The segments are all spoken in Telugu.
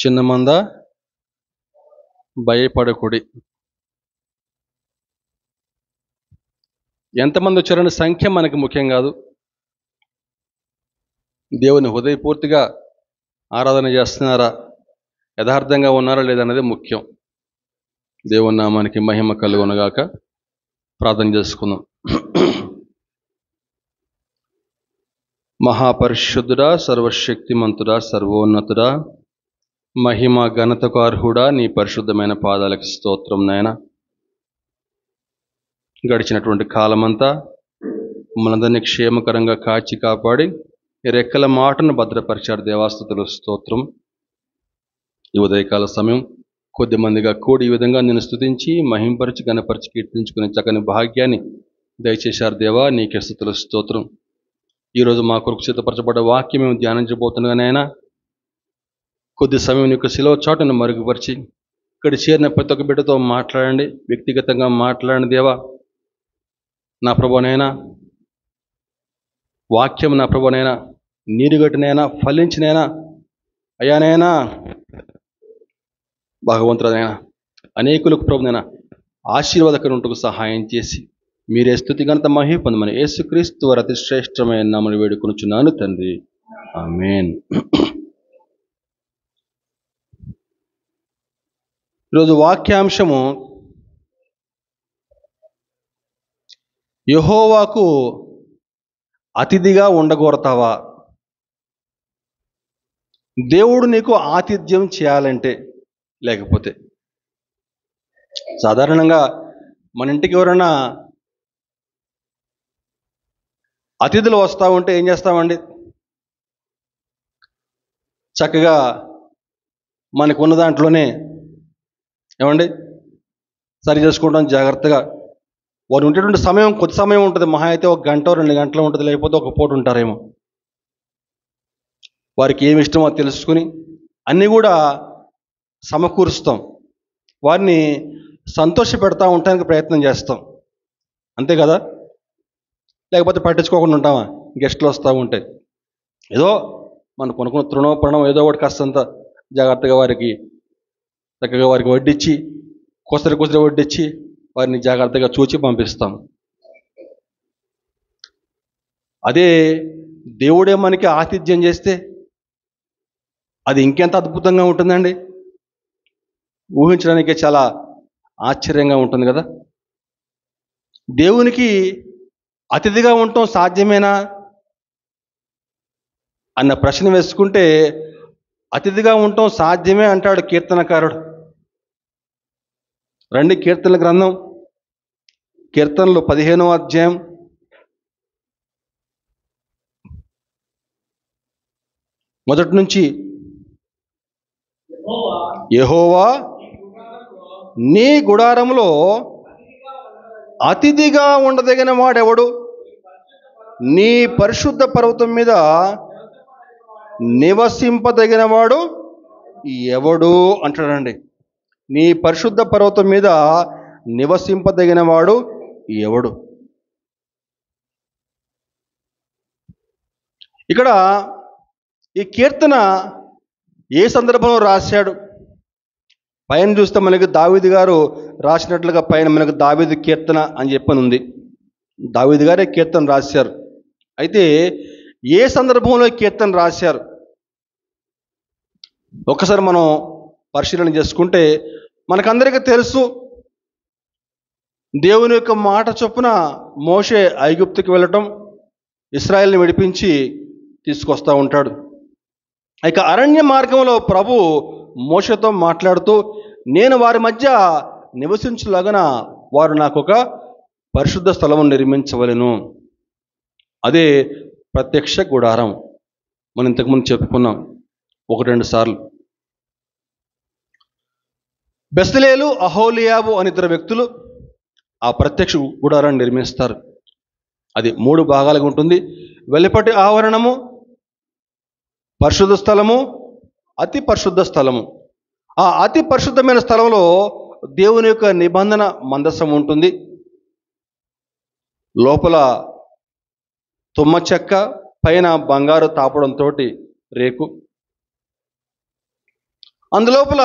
చిన్న మంద భయపడకుడి. ఎంతమంది వచ్చారనే సంఖ్య మనకి ముఖ్యం కాదు. దేవుని హృదయపూర్తిగా ఆరాధన చేస్తున్నారా, యథార్థంగా ఉన్నారా లేదన్నది ముఖ్యం. దేవుని నామానికి మహిమ కలుగునుగాక. ప్రార్థన చేసుకుందాం. మహాపరిశుద్ధుడా, సర్వశక్తిమంతుడా, సర్వోన్నతుడా, మహిమ ఘనతకు అర్హుడా, నీ పరిశుద్ధమైన పాదాలకు స్తోత్రం నాయన. గడిచినటువంటి కాలమంతా మనందరినీ క్షేమకరంగా కాచి కాపాడి రెక్కల మాటను భద్రపరిచారు. దేవాస్తుతులు స్తోత్రం. ఈ ఉదయకాల సమయం కొద్దిమందిగా కూడి ఈ విధంగా నేను స్తుతించి మహింపరిచి గణపరిచి కీర్తించుకునే చక్కని భాగ్యాన్ని దయచేశారు. దేవా, నీకే స్తుతులు స్తోత్రం. ఈరోజు మా కొరకు సిద్ధపరచబడ్డ వాక్యం మేము ధ్యానించబోతున్నానైనా కొద్ది సమయం నీకు శిలువ చాటును మరుగుపరిచి ఇక్కడ చేరిన ప్రతి ఒక్క బిడ్డతో మాట్లాడండి, వ్యక్తిగతంగా మాట్లాడండి. దేవా నా ప్రభునైనా, వాక్యం నా ప్రభునైనా నీరుగట్టునైనా ఫలించినైనా అయ్యానైనా భగవంతుడైనా అనేకులకు ప్రభునైనా ఆశీర్వాదకరుంటకు సహాయం చేసి మీరే స్తుతి ఘనత మహిమ పొందమని యేసుక్రీస్తు వారి అతి శ్రేష్టమైన నామమున వేడుకొనుచున్నాను తండ్రి, ఆమేన్. ఈరోజు వాక్యాంశము యెహోవాకు అతిథిగా ఉండగోరతావా? దేవుడు నీకు ఆతిథ్యం చేయాలంటే, లేకపోతే సాధారణంగా మన ఇంటికి ఎవరైనా అతిథులు వస్తూ ఉంటే ఏం చేస్తామండి? చక్కగా మనకు ఉన్న దాంట్లోనే ఏమండి సరి చేసుకుంటాం జాగ్రత్తగా. వారు ఉండేటువంటి సమయం కొద్ది సమయం ఉంటుంది, మహా అయితే 1 గంట 2 గంటలు ఉంటుంది, లేకపోతే ఒక పూట ఉంటారేమో. వారికి ఏమి ఇష్టమో తెలుసుకుని అన్నీ కూడా సమకూరుస్తాం, వారిని సంతోష పెడతా ఉండటానికి ప్రయత్నం చేస్తాం, అంతే కదా? లేకపోతే పట్టించుకోకుండా ఉంటామా? గెస్టులు వస్తూ ఉంటే ఏదో మనం కొనుక్కున్న తృణో ప్రణం ఏదో ఒకటి కాస్తంత జాగ్రత్తగా వారికి చక్కగా వారికి వడ్డించి కొసరి వడ్డించి వారిని జాగ్రత్తగా చూచి పంపిస్తాం. అదే దేవుడే మనకి ఆతిథ్యం చేస్తే అది ఇంకెంత అద్భుతంగా ఉంటుందండి. ఊహించడానికే చాలా ఆశ్చర్యంగా ఉంటుంది కదా. దేవునికి అతిథిగా ఉండటం సాధ్యమేనా అన్న ప్రశ్న వేసుకుంటే అతిథిగా ఉండటం సాధ్యమే అంటాడు కీర్తనకారుడు. రండి, కీర్తనల గ్రంథం, కీర్తనలు 15వ అధ్యాయం మొదటి నుంచి. యెహోవా నీ గుడారములో అతిథిగా ఉండదగిన వాడెవడు? నీ పరిశుద్ధ పర్వతం మీద నివసింపదగిన వాడు ఎవడు అంటాడండి. నీ పరిశుద్ధ పర్వతం మీద నివసింపదగిన వాడు ఎవడు? ఇక్కడ ఈ కీర్తన ఏ సందర్భంలో రాశాడు? పైన చూస్తే మనకి దావీదు గారు రాసినట్లుగా పైన మనకు దావీదు కీర్తన అని చెప్పని ఉంది. దావీదు గారే కీర్తన రాశారు. అయితే ఏ సందర్భంలో కీర్తన రాశారు ఒక్కసారి మనం పరిశీలన చేసుకుంటే మనకందరికీ తెలుసు, దేవుని యొక్క మాట చొప్పున మోషే ఐగుప్తుకి వెళ్ళటం, ఇశ్రాయేల్ని విడిపించి తీసుకొస్తూ ఉంటాడు. ఇక అరణ్య మార్గంలో ప్రభు మోషేతో మాట్లాడుతూ, నేను వారి మధ్య నివసించులాగన వారు నాకు ఒక పరిశుద్ధ స్థలము నిర్మించవలెను. అదే ప్రత్యక్ష గుడారం. మనం ఇంతకుముందు చెప్పుకున్నాం 1-2 సార్లు. బెసలేలు, అహోలియాబు అని 2 వ్యక్తులు ఆ ప్రత్యక్ష గుడారాన్ని నిర్మిస్తారు. అది 3 భాగాలుగా ఉంటుంది. వెలుపటి ఆవరణము, పరిశుద్ధ స్థలము, అతి పరిశుద్ధ స్థలము. ఆ అతి పరిశుద్ధమైన స్థలంలో దేవుని యొక్క నిబంధన మందసం ఉంటుంది. లోపల తుమ్మ చెక్క, పైన బంగారు తాపడంతో రేకు. అందులోపల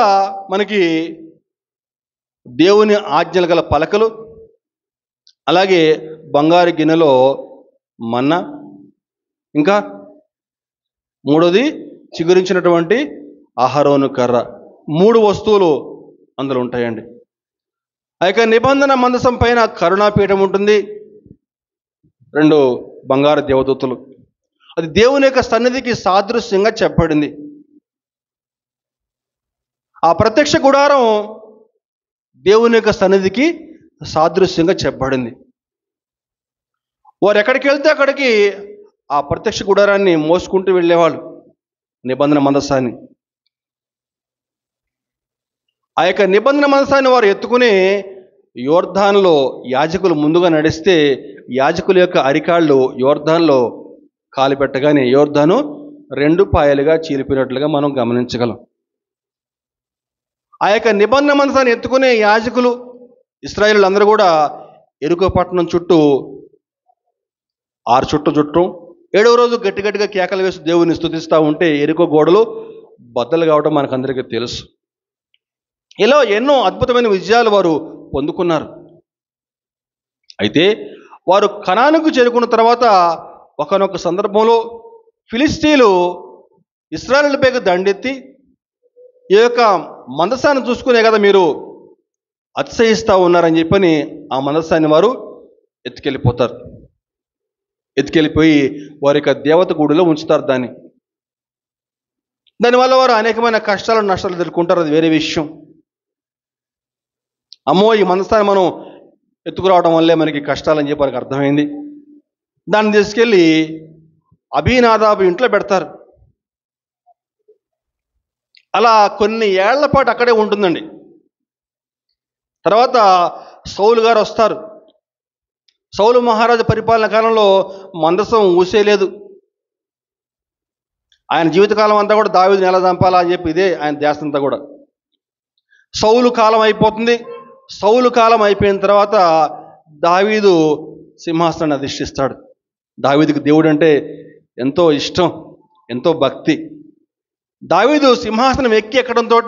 మనకి దేవుని ఆజ్ఞలు గల పలకలు, అలాగే బంగారు గిన్నెలో మన్నా, ఇంకా మూడోది చిగురించినటువంటి అహరోను కర్ర. 3 వస్తువులు అందులో ఉంటాయండి. ఆ యొక్క నిబంధన మందసం పైన కరుణాపీఠం ఉంటుంది, 2 బంగారు దేవదూతలు. అది దేవుని యొక్క సన్నిధికి సాదృశ్యంగా చెప్పబడింది. ఆ ప్రత్యక్ష గుడారం దేవుని యొక్క సన్నిధికి సాదృశ్యంగా చెప్పబడింది. వారు ఎక్కడికి వెళ్తే అక్కడికి ఆ ప్రత్యక్ష గుడారాన్ని మోసుకుంటూ వెళ్ళేవాళ్ళు, నిబంధన మందసాన్ని. ఆ యొక్క నిబంధన మందసాన్ని వారు ఎత్తుకుని యోర్దానులో యాజకులు ముందుగా నడిస్తే యాజకుల యొక్క అరికాళ్ళు యోర్దాన్లో కాలు పెట్టగానే యోర్దాను 2 పాయలుగా చీలిపోయినట్లుగా మనం గమనించగలం. ఆ యొక్క నిబంధన మందసాన్ని ఎత్తుకునే యాజకులు ఇశ్రాయేలులందరూ కూడా యెరికో పట్టణం చుట్టూ 6 చుట్టూ 7వ రోజు గట్టిగా కేకలు వేసి దేవుని స్తుతిస్తూ ఉంటే యెరికో గోడలు బద్దలు కావడం మనకందరికీ తెలుసు. ఇలా ఎన్నో అద్భుతమైన విజయాలు వారు పొందుకున్నారు. అయితే వారు కనానుకు చేరుకున్న తర్వాత ఒకానొక సందర్భంలో ఫిలిష్తీయులు ఇశ్రాయేలుపై దండెత్తి, ఈ యొక్క మందసాన్ని చూసుకునే కదా మీరు అతిశయిస్తూ ఉన్నారని చెప్పని ఆ మందసాన్ని వారు ఎత్తుకెళ్ళిపోయి వారి యొక్క దేవత గుడిలో ఉంచుతారు. దానివల్ల వారు అనేకమైన కష్టాలు నష్టాలు ఎదుర్కొంటారు, అది వేరే విషయం. అమ్మో, ఈ మందసాన్ని మనం ఎత్తుకురావడం వల్లే మనకి కష్టాలని చెప్పి వారికి అర్థమైంది. దాన్ని తీసుకెళ్ళి అబీనాదాబు ఇంట్లో పెడతారు. అలా కొన్ని ఏళ్ల పాటు అక్కడే ఉంటుందండి. తర్వాత సౌలు గారు వస్తారు. సౌలు మహారాజు పరిపాలన కాలంలో మందసం ఊసేలేదు. ఆయన జీవితకాలం అంతా కూడా దావీదుని ఎలా చంపాలా అని చెప్పి ఇదే ఆయన ధ్యాస అంతా కూడా. సౌలు కాలం అయిపోతుంది. సౌలు కాలం అయిపోయిన తర్వాత దావీదు సింహాసనాన్ని అధిష్ఠిస్తాడు. దావీదుకి దేవుడు అంటే ఎంతో ఇష్టం, ఎంతో భక్తి. దావీదు సింహాసనం ఎక్కడంతో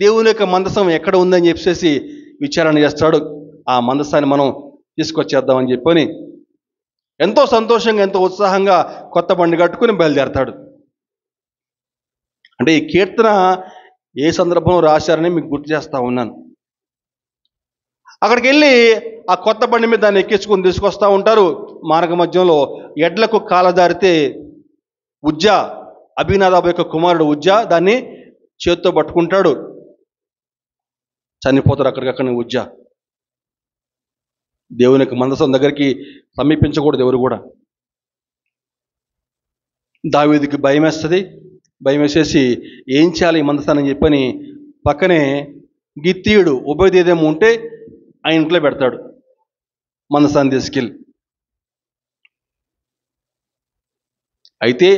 దేవుని యొక్క మందసం ఎక్కడ ఉందని చెప్పేసి విచారణ చేస్తాడు. ఆ మందసాన్ని మనం తీసుకొచ్చేద్దామని చెప్పని ఎంతో సంతోషంగా, ఎంతో ఉత్సాహంగా కొత్త బండి కట్టుకుని బయలుదేరతాడు. అంటే ఈ కీర్తన ఏ సందర్భంలో రాశారని మీకు గుర్తు చేస్తూ ఉన్నాను. అక్కడికి వెళ్ళి ఆ కొత్త బండి మీద దాన్ని ఎక్కించుకొని తీసుకొస్తూ ఉంటారు. మార్గ మధ్యంలో ఎడ్లకు కాలజారితే ఉజ్జా, అబీనాదాబు యొక్క కుమారుడు ఉజ్జా దాన్ని చేత్తో పట్టుకుంటాడు. చనిపోతారు అక్కడికక్కడ ఉజ్జా. దేవుని యొక్క మందసం దగ్గరికి సమీపించకూడదు ఎవరు కూడా. దావీదుకి భయం వేస్తుంది. భయం వేసేసి ఏం చేయాలి ఈ మందసాన్ని చెప్పని పక్కనే గిత్తీయుడు ఉబేదేదెము ఉంటే ఆ ఇంట్లో పెడతాడు మందసాన్ని తీసుకెళ్ళి. అయితే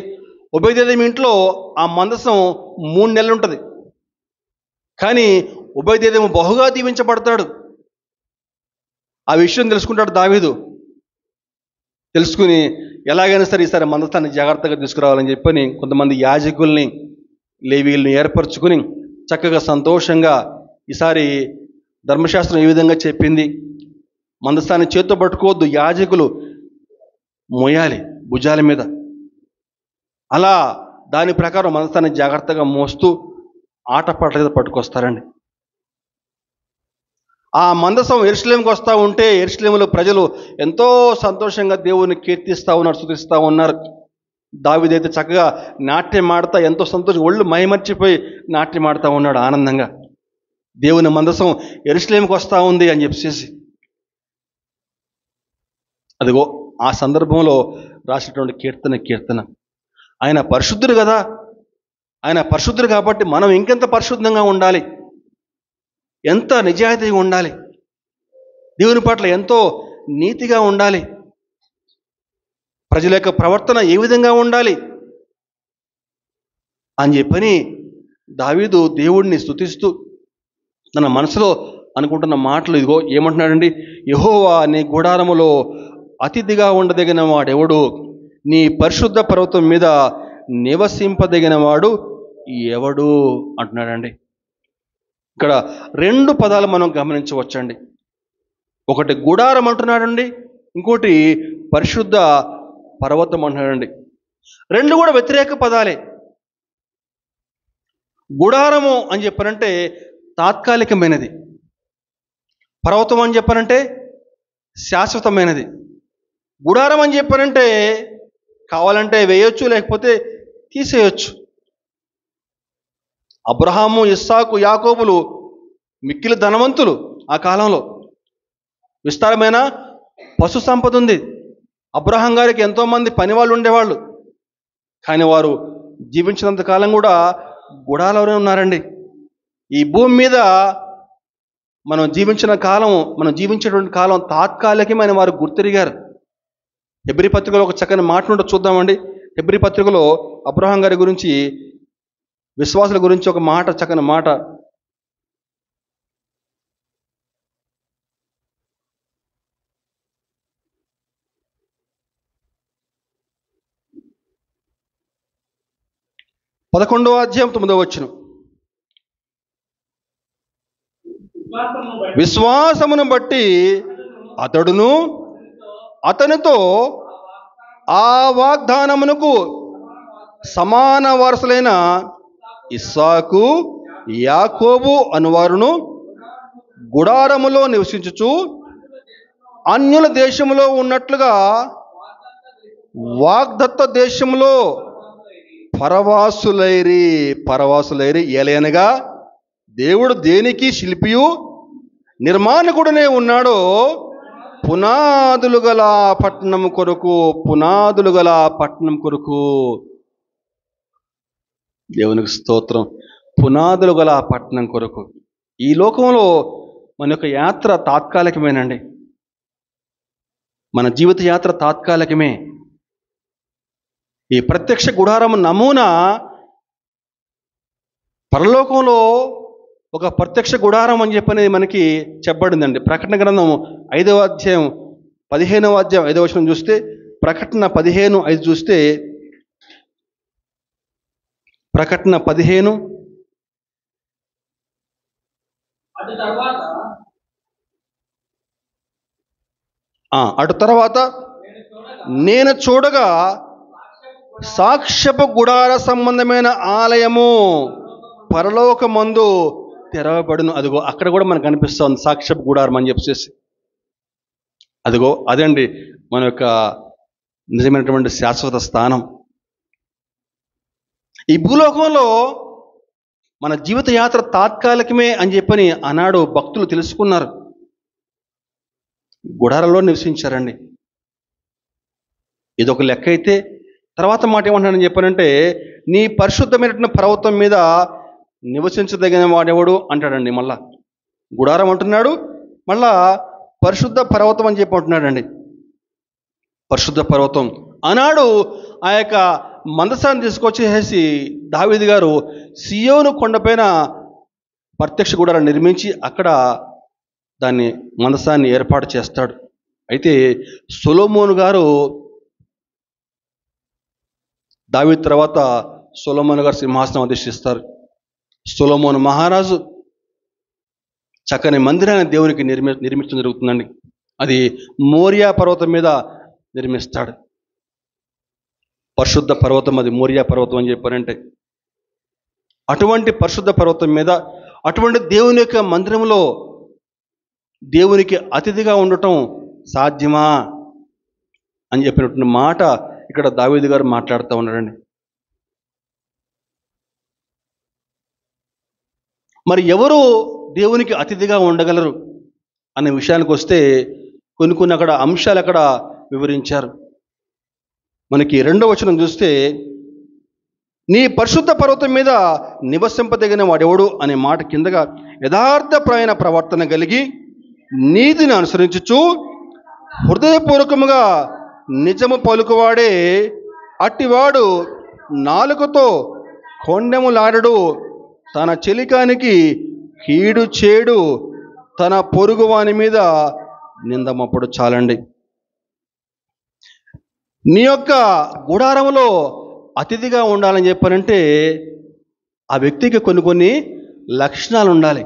ఉబేదేదెము ఇంట్లో ఆ మందసం 3 నెలలు ఉంటుంది. కానీ ఉబేదేదెము బహుగా దీవించబడతాడు. ఆ విషయం తెలుసుకుంటాడు దావీదు. తెలుసుకుని ఎలాగైనా సరే ఈసారి మందసాన్ని జాగ్రత్తగా తీసుకురావాలని చెప్పని కొంతమంది యాజకుల్ని, లేవీయుల్ని ఏర్పరచుకుని చక్కగా సంతోషంగా ఈసారి ధర్మశాస్త్రం ఏ విధంగా చెప్పింది, మందసాన్ని చేత్తో పట్టుకోవద్దు, యాజకులు మోయాలి భుజాల మీద. అలా దాని ప్రకారం మందసాన్ని జాగ్రత్తగా మోస్తూ ఆటపాటలుగా పట్టుకొస్తారండి. ఆ మందసం యెరూషలేముకి వస్తూ ఉంటే యెరూషలేములో ప్రజలు ఎంతో సంతోషంగా దేవుని కీర్తిస్తూ ఉన్నారు, స్తుతిస్తూ ఉన్నారు. దావీదైతే చక్కగా నాట్యం ఆడుతా ఎంతో సంతోషం, ఒళ్ళు మైమర్చిపోయి నాట్యం ఆడుతూ ఉన్నాడు ఆనందంగా. దేవుని మందసం యెరూషలేముకి వస్తూ ఉంది అని చెప్పేసి. అదిగో ఆ సందర్భంలో రాసినటువంటి కీర్తన ఆయన పరిశుద్ధుడు కదా, ఆయన పరిశుద్ధుడు కాబట్టి మనం ఇంకెంత పరిశుద్ధంగా ఉండాలి, ఎంత నిజాయితీగా ఉండాలి, దేవుని పట్ల ఎంతో నీతిగా ఉండాలి, ప్రజల యొక్క ప్రవర్తన ఏ విధంగా ఉండాలి అని చెప్పని దావీదు దేవుడిని స్తుతిస్తూ తన మనసులో అనుకుంటున్న మాటలు ఇదిగో ఏమంటున్నాడండి. యెహోవా నీ గుడారములో అతిథిగా ఉండదగిన వాడెవడు, నీ పరిశుద్ధ పర్వతం మీద నివసింపదగిన వాడు ఎవడు అంటున్నాడండి. ఇక్కడ 2 పదాలు మనం గమనించవచ్చండి. ఒకటి గుడారం అంటున్నాడండి, ఇంకోటి పరిశుద్ధ పర్వతం అంటున్నాడండి. 2 కూడా వ్యతిరేక పదాలే. గుడారము అని చెప్పారంటే తాత్కాలికమైనది, పర్వతం అని చెప్పారంటే శాశ్వతమైనది. గుడారం అని చెప్పారంటే కావాలంటే వేయొచ్చు, లేకపోతే తీసేయొచ్చు. అబ్రహాము, ఇస్సాకు, యాకోబులు మిక్కిలి ధనవంతులు. ఆ కాలంలో విస్తారమైన పశు సంపద ఉంది. అబ్రహాం గారికి ఎంతోమంది పనివాళ్ళు ఉండేవాళ్ళు. కానీ వారు జీవించినంత కాలం కూడా గుడారంలోనే ఉన్నారండి. ఈ భూమి మీద మనం జీవించేటువంటి కాలం తాత్కాలికమైన వారు గుర్తిరిగారు. హెబ్రీ పత్రికలో ఒక చక్కని మాట నుండి చూద్దామండి. హెబ్రీ పత్రికలో అబ్రహాం గారి గురించి, విశ్వాసుల గురించి ఒక మాట, చక్కని మాట. పదకొండవ అధ్యాయం 9వ వచనం. విశ్వాసమును బట్టి అతడును అతనితో ఆ వాగ్దానమునకు సమాన వారసులైన ఇస్సాకు, యాకోబు అనువారును గుడారములో నివసించుచు అన్యుల దేశములో ఉన్నట్లుగా వాగ్దత్త దేశములో పరవాసులైరి ఏలయనగా దేవుడు దేనికి శిల్పియు నిర్మాణకుడనే ఉన్నాడో పునాదులు గల పట్టణం కొరకు. దేవునికి స్తోత్రం. పునాదులు గల పట్టణం కొరకు. ఈ లోకంలో మన యొక్క యాత్ర తాత్కాలికమేనండి. మన జీవిత యాత్ర తాత్కాలికమే. ఈ ప్రత్యక్ష గుడారం నమూనా పరలోకంలో ఒక ప్రత్యక్ష గుడారం అని చెప్పని మనకి చెప్పబడిందండి. ప్రకటన గ్రంథం 5వ అధ్యాయం 15వ అధ్యాయం 5వ వచనం చూస్తే, ప్రకటన 15:5 చూస్తే, ప్రకటన 15 అటు తర్వాత నేను చూడగా సాక్ష్యపు గుడార సంబంధమైన ఆలయము పరలోకమందు తెరవబడును. అదిగో అక్కడ కూడా మనకు కనిపిస్తుంది సాక్ష్యపు గుడారం అని చెప్పేసి. అదిగో అదండి మన యొక్క నిజమైనటువంటి శాశ్వత స్థానం. ఈ భూలోకంలో మన జీవిత యాత్ర తాత్కాలికమే అని చెప్పని ఆనాడు భక్తులు తెలుసుకున్నారు. గుడారంలో నివసించారండి. ఇదొక లెక్క అయితే, తర్వాత మాట ఏమంటానని చెప్పానంటే, నీ పరిశుద్ధమైనటువంటి పర్వతం మీద నివసించదగిన వాడెవడు అంటాడండి. మళ్ళా గుడారం అంటున్నాడు, మళ్ళా పరిశుద్ధ పర్వతం అని చెప్పి అంటున్నాడండి. పరిశుద్ధ పర్వతం ఆనాడు ఆ యొక్క మందసాన్ని తీసుకొచ్చేసి దావీదు గారు సియోను కొండపైన ప్రత్యక్ష గుడారాన్ని నిర్మించి అక్కడ దాన్ని మందసాన్ని ఏర్పాటు చేస్తాడు. అయితే సొలొమోను గారు, దావీదు తర్వాత సొలొమోను గారు సింహాసనం అధిష్టిస్తారు. సొలొమోను మహారాజు చక్కని మందిరాన్ని దేవునికి నిర్మించడం జరుగుతుందండి. అది మోరియా పర్వతం మీద నిర్మిస్తాడు. పరిశుద్ధ పర్వతం, అది మోరియా పర్వతం అని చెప్పారంటే, అటువంటి పరిశుద్ధ పర్వతం మీద, అటువంటి దేవుని యొక్క మందిరంలో దేవునికి అతిథిగా ఉండటం సాధ్యమా అని చెప్పినటువంటి మాట ఇక్కడ దావీదు గారు మాట్లాడుతూ ఉన్నాడండి. మరి ఎవరు దేవునికి అతిథిగా ఉండగలరు అనే విషయానికి వస్తే కొన్ని అక్కడ అంశాలు అక్కడ వివరించారు. మనకి 2వ వచనం చూస్తే, నీ పరిశుద్ధ పర్వతం మీద నివసింపదగిన వాడెవడు అనే మాట కిందగా, యథార్థప్రాయణ ప్రవర్తన కలిగి నీతిని అనుసరించుచు హృదయపూర్వకముగా నిజము పలుకువాడే అట్టివాడు నాలుకతో కొండెములాడడు, తన చెలికానికి కీడు చేడు, తన పొరుగువాని మీద నిందమప్పుడు. చాలండి. నీ యొక్క గుడారంలో అతిథిగా ఉండాలని చెప్పారంటే ఆ వ్యక్తికి కొన్ని లక్షణాలు ఉండాలి.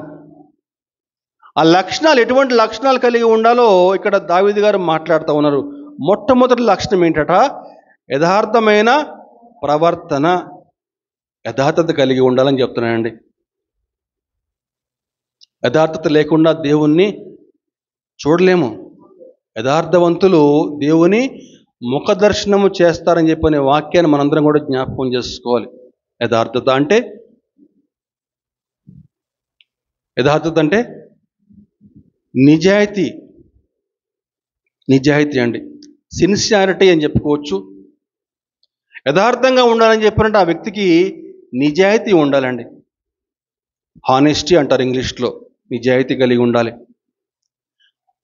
ఆ లక్షణాలు ఎటువంటి లక్షణాలు కలిగి ఉండాలో ఇక్కడ దావీదు గారు మాట్లాడుతూ ఉన్నారు. మొట్టమొదటి లక్షణం ఏంటట? యథార్థమైన ప్రవర్తన, యథార్థత కలిగి ఉండాలని చెప్తున్నానండి. యథార్థత లేకుండా దేవుణ్ణి చూడలేము. యథార్థవంతులు దేవుని ముఖ దర్శనము చేస్తారని చెప్పనే వాక్యాన్ని మనందరం కూడా జ్ఞాపకం చేసుకోవాలి. యథార్థత అంటే నిజాయితీ అండి, సిన్సియారిటీ అని చెప్పుకోవచ్చు. యథార్థంగా ఉండాలని చెప్పినట్టు ఆ వ్యక్తికి నిజాయితీ ఉండాలండి. హానెస్టీ అంటారు ఇంగ్లీష్లో. నిజాయితీ కలిగి ఉండాలి.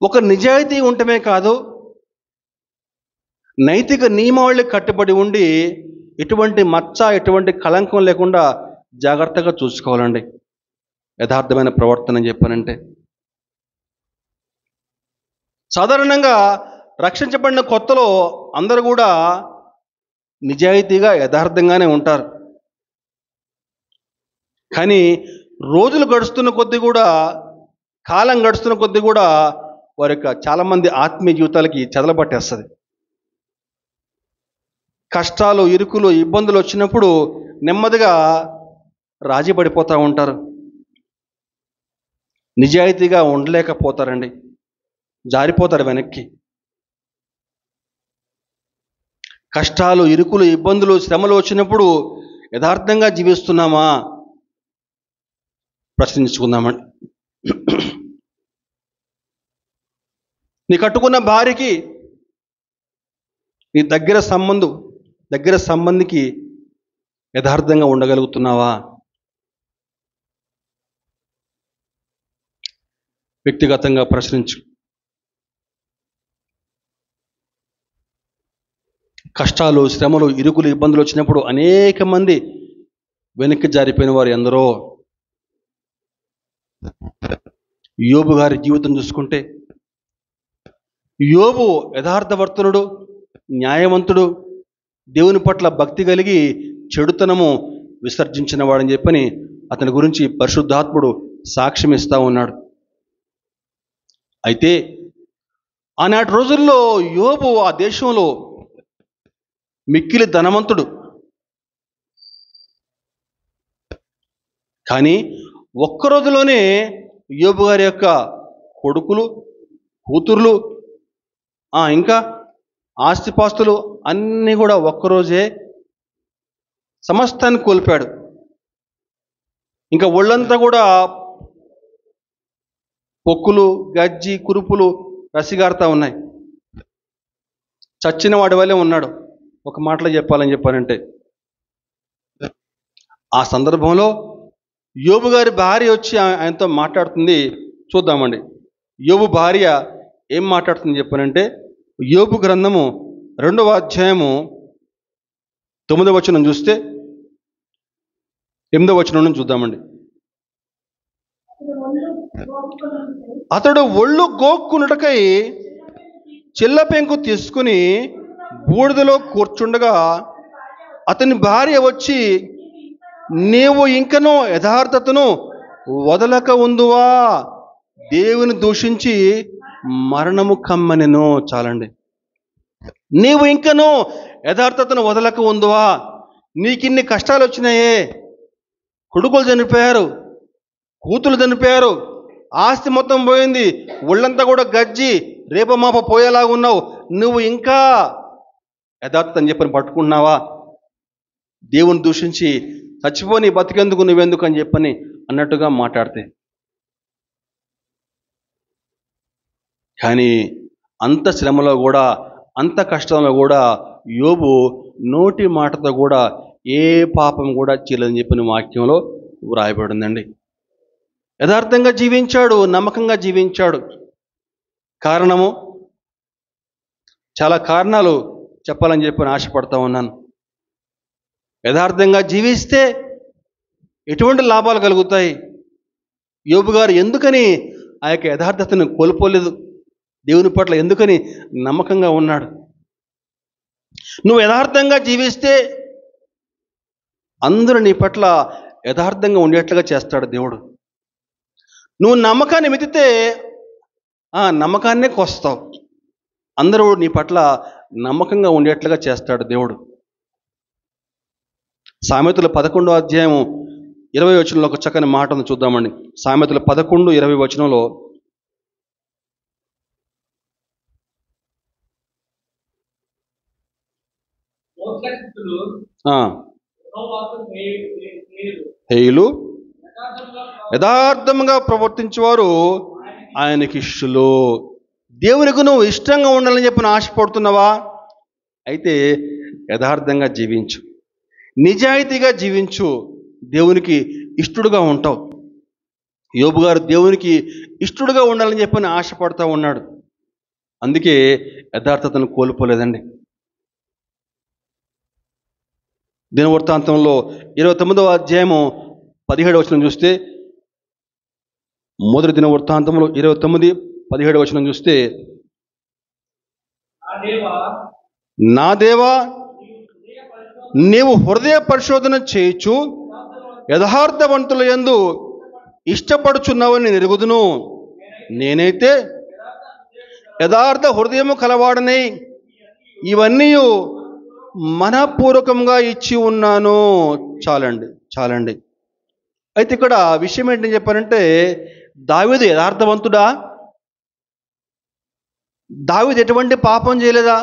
ఒక నిజాయితీ ఉండటమే కాదు, నైతిక నియమావళికి కట్టుబడి ఉండి ఎటువంటి మచ్చ, ఎటువంటి కళంకం లేకుండా జాగ్రత్తగా చూసుకోవాలండి యథార్థమైన ప్రవర్తన అని చెప్పానంటే. సాధారణంగా రక్షించబడిన కొత్తలో అందరూ కూడా నిజాయితీగా యథార్థంగానే ఉంటారు. కానీ రోజులు గడుస్తున్న కొద్దీ కూడా, కాలం గడుస్తున్న కొద్దీ కూడా వారి యొక్క చాలామంది ఆత్మీయ జీవితాలకి చెదలబట్టేస్తుంది. కష్టాలు, ఇరుకులు, ఇబ్బందులు వచ్చినప్పుడు నెమ్మదిగా రాజీ పడిపోతూ ఉంటారు. నిజాయితీగా ఉండలేకపోతారండి, జారిపోతారు వెనక్కి. కష్టాలు, ఇరుకులు, ఇబ్బందులు, శ్రమలు వచ్చినప్పుడు యథార్థంగా జీవిస్తున్నామా ప్రశ్నించుకుందామండి. నీ కట్టుకున్న భార్యకి, నీ దగ్గర సంబంధికి యథార్థంగా ఉండగలుగుతున్నావా? వ్యక్తిగతంగా ప్రశ్నించు. కష్టాలు, శ్రమలు, ఇరుకులు, ఇబ్బందులు వచ్చినప్పుడు అనేక మంది వెనక్కి జారిపోయిన వారు ఎందరో. యోబు గారి జీవితం చూసుకుంటే, యోబు యథార్థవర్తనుడు, న్యాయవంతుడు, దేవుని పట్ల భక్తి కలిగి చెడుతనము విసర్జించిన వాడని చెప్పని అతని గురించి పరిశుద్ధాత్ముడు సాక్ష్యం ఇస్తూ ఉన్నాడు. అయితే ఆనాటి రోజుల్లో యోబు ఆ దేశంలో మిక్కిలి ధనవంతుడు. కానీ ఒక్క రోజులోనే యోబు గారి యొక్క కొడుకులు, కూతుర్లు, ఇంకా ఆస్తిపాస్తులు అన్నీ కూడా ఒక్కరోజే సమస్తాన్ని కోల్పోయాడు. ఇంకా ఒళ్ళంతా కూడా పొక్కులు, గజ్జి, కురుపులు రసిగారుతా ఉన్నాయి. చచ్చిన వాడి వల్లే ఉన్నాడు. ఒక మాటలో చెప్పాలని చెప్పానంటే, ఆ సందర్భంలో యోబు గారి భార్య వచ్చి ఆయనతో మాట్లాడుతుంది. చూద్దామండి, యోబు భార్య ఏం మాట్లాడుతుంది చెప్పానంటే, యోబు గ్రంథము 2వ అధ్యాయము 9వ వచనం చూస్తే 8వ వచనం నుంచి చూద్దామండి. అతడు ఒళ్ళు గోక్కునుటకై చిల్ల పెంకు తీసుకుని బూడిదలో కూర్చుండగా అతని భార్య వచ్చి, నీవు ఇంకనూ యథార్థతను వదలక ఉందువా, దేవుని దూషించి మరణము కమ్మనెను. చాలండి. నీవు ఇంకనూ యథార్థతను వదలక ఉందువా, నీకిన్ని కష్టాలు వచ్చినాయే, కొడుకులు చనిపోయారు, కూతులు చనిపోయారు, ఆస్తి మొత్తం పోయింది, ఒళ్ళంతా కూడా గజ్జి రేపమాప పోయేలాగా ఉన్నావు, నువ్వు ఇంకా యథార్థత అని చెప్పని పట్టుకుంటున్నావా? దేవుని దూషించి చచ్చిపోని బతికెందుకు, నువ్వెందుకు అని చెప్పని అన్నట్టుగా మాట్లాడితే. కానీ అంత శ్రమలో కూడా, అంత కష్టంలో కూడా యోబు నోటి మాటతో కూడా ఏ పాపం కూడా చేయలేదని చెప్పిన వాక్యంలో వ్రాయబడిందండి. యథార్థంగా జీవించాడు, నమ్మకంగా జీవించాడు. కారణము, చాలా కారణాలు చెప్పాలని చెప్పి ఆశపడతా ఉన్నాను. యథార్థంగా జీవిస్తే ఎటువంటి లాభాలు కలుగుతాయి? యోబు గారు ఎందుకని ఆ యొక్క యథార్థతను కోల్పోలేదు? దేవుని పట్ల ఎందుకని నమ్మకంగా ఉన్నాడు? నువ్వు యథార్థంగా జీవిస్తే అందరూ నీ పట్ల యథార్థంగా ఉండేట్లుగా చేస్తాడు దేవుడు. నువ్వు నమ్మకాన్ని మెతితే ఆ నమ్మకాన్నే కొస్తావు. అందరూ నీ పట్ల నమ్మకంగా ఉండేట్లుగా చేస్తాడు దేవుడు. సామెతలు 11వ అధ్యాయము 20వ వచనంలో ఒక చక్కని మాట ఉంది, చూద్దామండి. సామెతలు 11:20 వచనంలో, హేయులు యథార్థంగా ప్రవర్తించేవారు ఆయనకి ఇష్టలు. దేవునికి నువ్వు ఇష్టంగా ఉండాలని చెప్పి ఆశపడుతున్నావా? అయితే యథార్థంగా జీవించు, నిజాయితీగా జీవించు, దేవునికి ఇష్టడుగా ఉంటావు. యోబు గారు దేవునికి ఇష్టడుగా ఉండాలని చెప్పి ఆశపడుతూ ఉన్నాడు. అందుకే యథార్థతను కోల్పోలేదండి. దినవృత్తాంతంలో 29వ అధ్యాయము 17వ వచనం చూస్తే, మొదటి దినవృత్తాంతంలో 29:17 వచనం చూస్తే, నా దేవా, నీవు హృదయ పరిశోధన చేయుచు యథార్థవంతుల యందు ఇష్టపడుచున్నావని ఎరుగుదును. నేనైతే యథార్థ హృదయము కలవాడనై ఇవన్నీ మనపూర్వకంగా ఇచ్చి ఉన్నాను. చాలండి. అయితే ఇక్కడ విషయం ఏంటని చెప్పారంటే, దావీదు యథార్థవంతుడా? దావీదు ఎటువంటి పాపం చేయలేదా?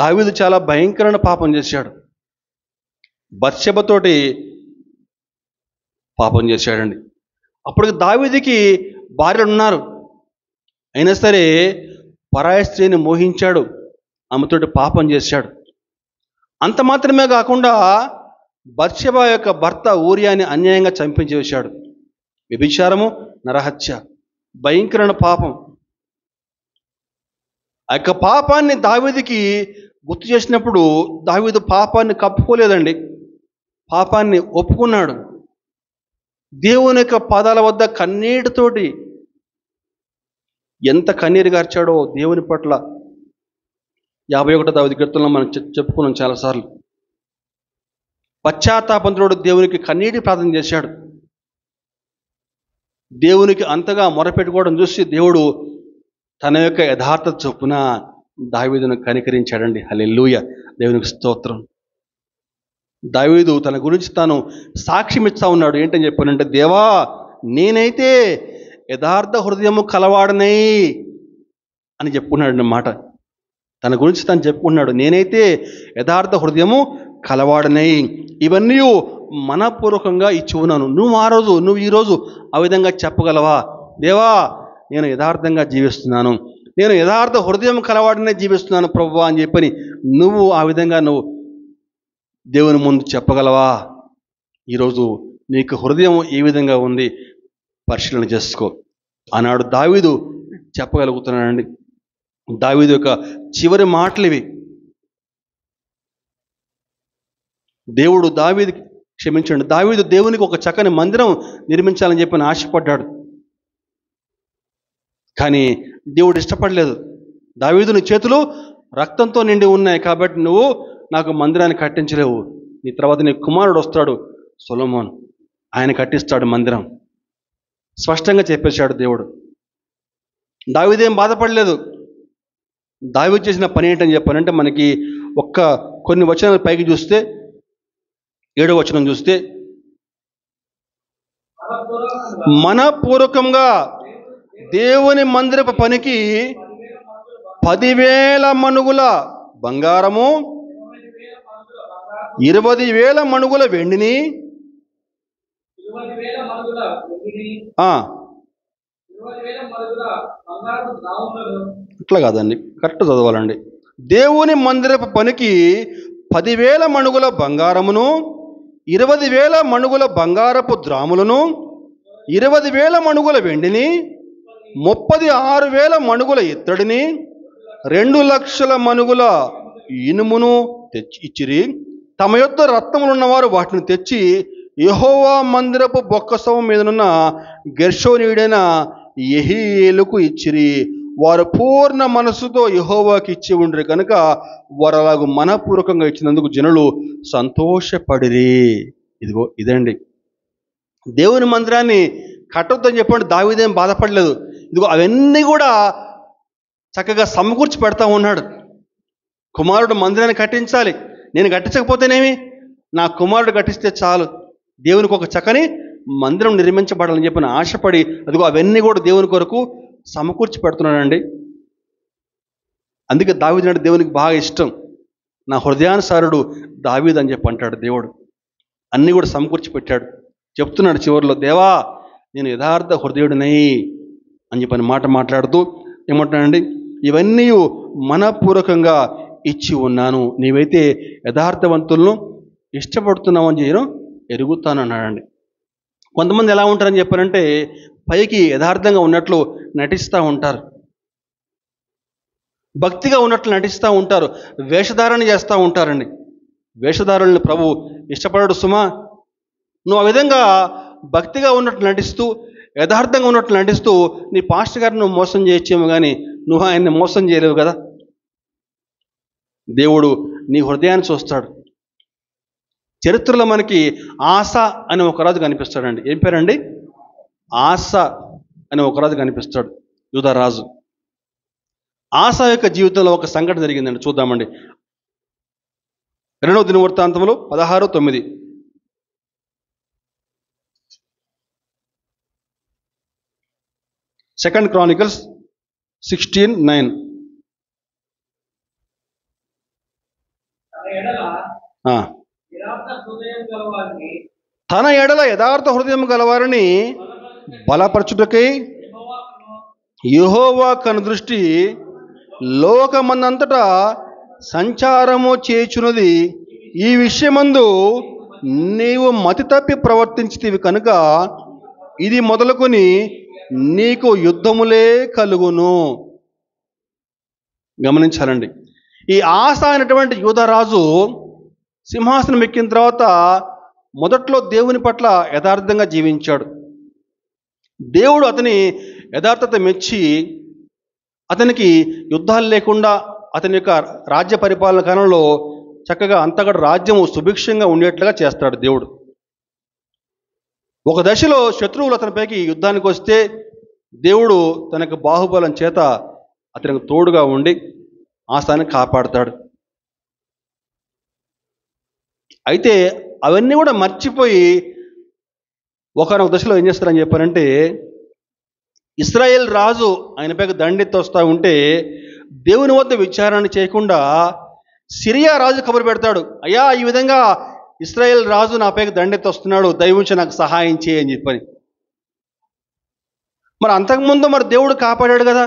దావీదు చాలా భయంకరమైన పాపం చేశాడు. బత్షెబతోటి పాపం చేశాడండి. అప్పటికి దావీదుకి భార్యలు ఉన్నారు. అయినా సరే పరాయి స్త్రీని మోహించాడు, ఆమెతోటి పాపం చేశాడు. అంత మాత్రమే కాకుండా బత్షెబ యొక్క భర్త ఊరియాని అన్యాయంగా చంపించేశాడు. వ్యభిచారము, నరహత్య, భయంకరమైన పాపం. ఆ యొక్క పాపాన్ని దావీదుకి గుర్తు చేసినప్పుడు దావీదు పాపాన్ని కప్పుకోలేదండి, పాపాన్ని ఒప్పుకున్నాడు. దేవుని యొక్క పాదాల వద్ద కన్నీటితోటి ఎంత కన్నీరు గార్చాడో దేవుని పట్ల. 51వ దావీదు కీర్తనలో మనం చెప్పుకున్నాం చాలాసార్లు. పశ్చాత్తాపంతుడు దేవునికి కన్నీటి ప్రార్థన చేశాడు. దేవునికి అంతగా మొరపెట్టుకోవడం చూసి దేవుడు తన యొక్క యథార్థత చొప్పున దావీదును కనికరించాడండి. హల్లెలూయా, దేవునికి స్తోత్రం. దావీదు తన గురించి తాను సాక్ష్యం ఇస్తా ఉన్నాడు. ఏంటని చెప్పానంటే, దేవా, నేనైతే యథార్థ హృదయము కలవాడనై అని చెప్పుకున్నాడు అన్నమాట. తన గురించి తను చెప్పుకున్నాడు, నేనైతే యథార్థ హృదయము కలవాడనై ఇవన్నీ మనపూర్వకంగా ఇచ్చి ఉన్నాను. నువ్వు ఈరోజు ఆ విధంగా చెప్పగలవా? దేవా, నేను యథార్థంగా జీవిస్తున్నాను, నేను యథార్థ హృదయం కలవాడనే జీవిస్తున్నాను ప్రభువా అని చెప్పని నువ్వు ఆ విధంగా నువ్వు దేవుని ముందు చెప్పగలవా? ఈరోజు నీకు హృదయం ఏ విధంగా ఉంది పరిశీలన చేసుకో. ఆనాడు దావీదు చెప్పగలుగుతున్నాడండి. దావీదు యొక్క చివరి మాటలు ఇవి. దావీదు దేవునికి ఒక చక్కని మందిరం నిర్మించాలని చెప్పి ఆశపడ్డాడు. కానీ దేవుడు ఇష్టపడలేదు. దావీదు, నీ చేతులు రక్తంతో నిండి ఉన్నాయి కాబట్టి నువ్వు నాకు మందిరాన్ని కట్టించలేవు. నీ తర్వాత నీ కుమారుడు వస్తాడు సొలొమోను, ఆయన కట్టిస్తాడు మందిరం. స్పష్టంగా చెప్పేశాడు దేవుడు. దావీదేం బాధపడలేదు. దావీదు చేసిన పని ఏంటని చెప్పానంటే, మనకి కొన్ని వచనాలు పైకి చూస్తే 7వ వచనం చూస్తే, మనపూర్వకంగా దేవుని మందిరపు పనికి 10,000 మణుగుల బంగారము, 20,000 మణుగుల వెండిని, ఇట్లా కాదండి, కరెక్ట్ చదవాలండి. దేవుని మందిరపు పనికి 10,000 మణుగుల బంగారమును, 20,000 మణుగుల బంగారపు ద్రాములను, 20,000 మణుగుల వెండిని, 36,000 మణుగుల ఇత్తడిని, 2 లక్షల మణుగుల ఇనుమును తెచ్చి ఇచ్చిరి. తమ యొద్ద రత్నములున్నవారు వాటిని తెచ్చి యెహోవా మందిరపు బొక్కసము మీదనున్న గెర్షోనీయుడైన యెహీయేలుకు ఇచ్చిరి. వారు పూర్ణ మనస్సుతో యెహోవాకి ఇచ్చి ఉండ్రి కనుక వారు అలాగూ మనపూర్వకంగా ఇచ్చినందుకు జనులు సంతోషపడిరి. ఇదిగో ఇదండి, దేవుని మందిరాన్ని కట్టొద్దని చెప్పండి దావీదేం బాధపడలేదు. ఇదిగో అవన్నీ కూడా చక్కగా సమకూర్చి పెడతా ఉన్నాడు. కుమారుడు మందిరాన్ని కట్టించాలి, నేను కట్టించకపోతేనేమి, నా కుమారుడు కట్టిస్తే చాలు, దేవునికి ఒక చక్కని మందిరం నిర్మించబడాలని చెప్పిన ఆశపడి అదిగో అవన్నీ కూడా దేవుని కొరకు సమకూర్చి పెడుతున్నాడండి. అందుకే దావీదు అంటే దేవునికి బాగా ఇష్టం. నా హృదయానుసారుడు దావీదు అని చెప్పి అంటాడు దేవుడు. అన్నీ కూడా సమకూర్చి పెట్టాడు. చెప్తున్నాడు చివరిలో, దేవా నేను యథార్థ హృదయుడినై అని చెప్పని మాట మాట్లాడుతూ ఏమంటున్నాడండి, ఇవన్నీ మనపూర్వకంగా ఇచ్చి ఉన్నాను, నీవైతే యథార్థవంతులను ఇష్టపడుతున్నావు అని నేను ఎరుగుతాను అన్నాడండి. కొంతమంది ఎలా ఉంటారని చెప్పారంటే పైకి యథార్థంగా ఉన్నట్లు నటిస్తూ ఉంటారు, భక్తిగా ఉన్నట్లు నటిస్తూ ఉంటారు, వేషధారణ చేస్తూ ఉంటారండి. వేషధారుల్ని ప్రభు ఇష్టపడడు సుమా. నువ్వు ఆ విధంగా భక్తిగా ఉన్నట్లు నటిస్తూ యథార్థంగా ఉన్నట్లు నటిస్తూ నీ పాస్టర్ గారిని నువ్వు మోసం చేయొచ్చేమో కానీ నువ్వు ఆయన్ని మోసం చేయలేవు కదా. దేవుడు నీ హృదయాన్ని చూస్తాడు. చరిత్రలో మనకి ఆస అనే ఒక రాజు కనిపిస్తాడండి. ఏం పేరండి? ఆస అనే ఒక రాజు కనిపిస్తాడు, యూదా రాజు. ఆస యొక్క జీవితంలో ఒక సంఘటన జరిగిందండి, చూద్దామండి. 2వ దినవృత్తాంతములు 16:9. Second Chronicles 16:9. తన ఎడల యథార్థ హృదయం గలవారిని బలపరచుటకై యెహోవా కనుదృష్టి లోకమందంతటా సంచారము చేయుచున్నది. ఈ విషయమందు నీవు మతి తప్పి ప్రవర్తించితివి కనుక ఇది మొదలుకొని నీకు యుద్ధములే కలుగును. గమనించాలండి, ఈ ఆస అయినటువంటి యూదారాజు సింహాసనం ఎక్కిన తర్వాత మొదట్లో దేవుని పట్ల యథార్థంగా జీవించాడు. దేవుడు అతని యథార్థత మెచ్చి అతనికి యుద్ధాలు లేకుండా అతని యొక్క రాజ్య పరిపాలన కాలంలో చక్కగా అంతగా రాజ్యము సుభిక్షంగా ఉండేట్లుగా చేస్తాడు దేవుడు. ఒక దశలో శత్రువులు అతనిపైకి యుద్ధానికి వస్తే దేవుడు తనకు బాహుబలం చేత అతనికి తోడుగా ఉండి ఆసాన్ని కాపాడుతాడు. అయితే అవన్నీ కూడా మర్చిపోయి ఒకనొక దశలో ఏం చేస్తారని చెప్పారంటే, ఇశ్రాయేల్ రాజు ఆయనపై దండెత్తి వస్తూ ఉంటే దేవుని వద్ద విచారణ చేయకుండా సిరియా రాజు కబురు పెడతాడు, అయ్యా ఈ విధంగా ఇశ్రాయేల్ రాజు నాపై దండెత్తి వస్తున్నాడు, దయవుంచి నాకు సహాయం చేయి అని చెప్పని. మరి అంతకుముందు మరి దేవుడు కాపాడాడు కదా,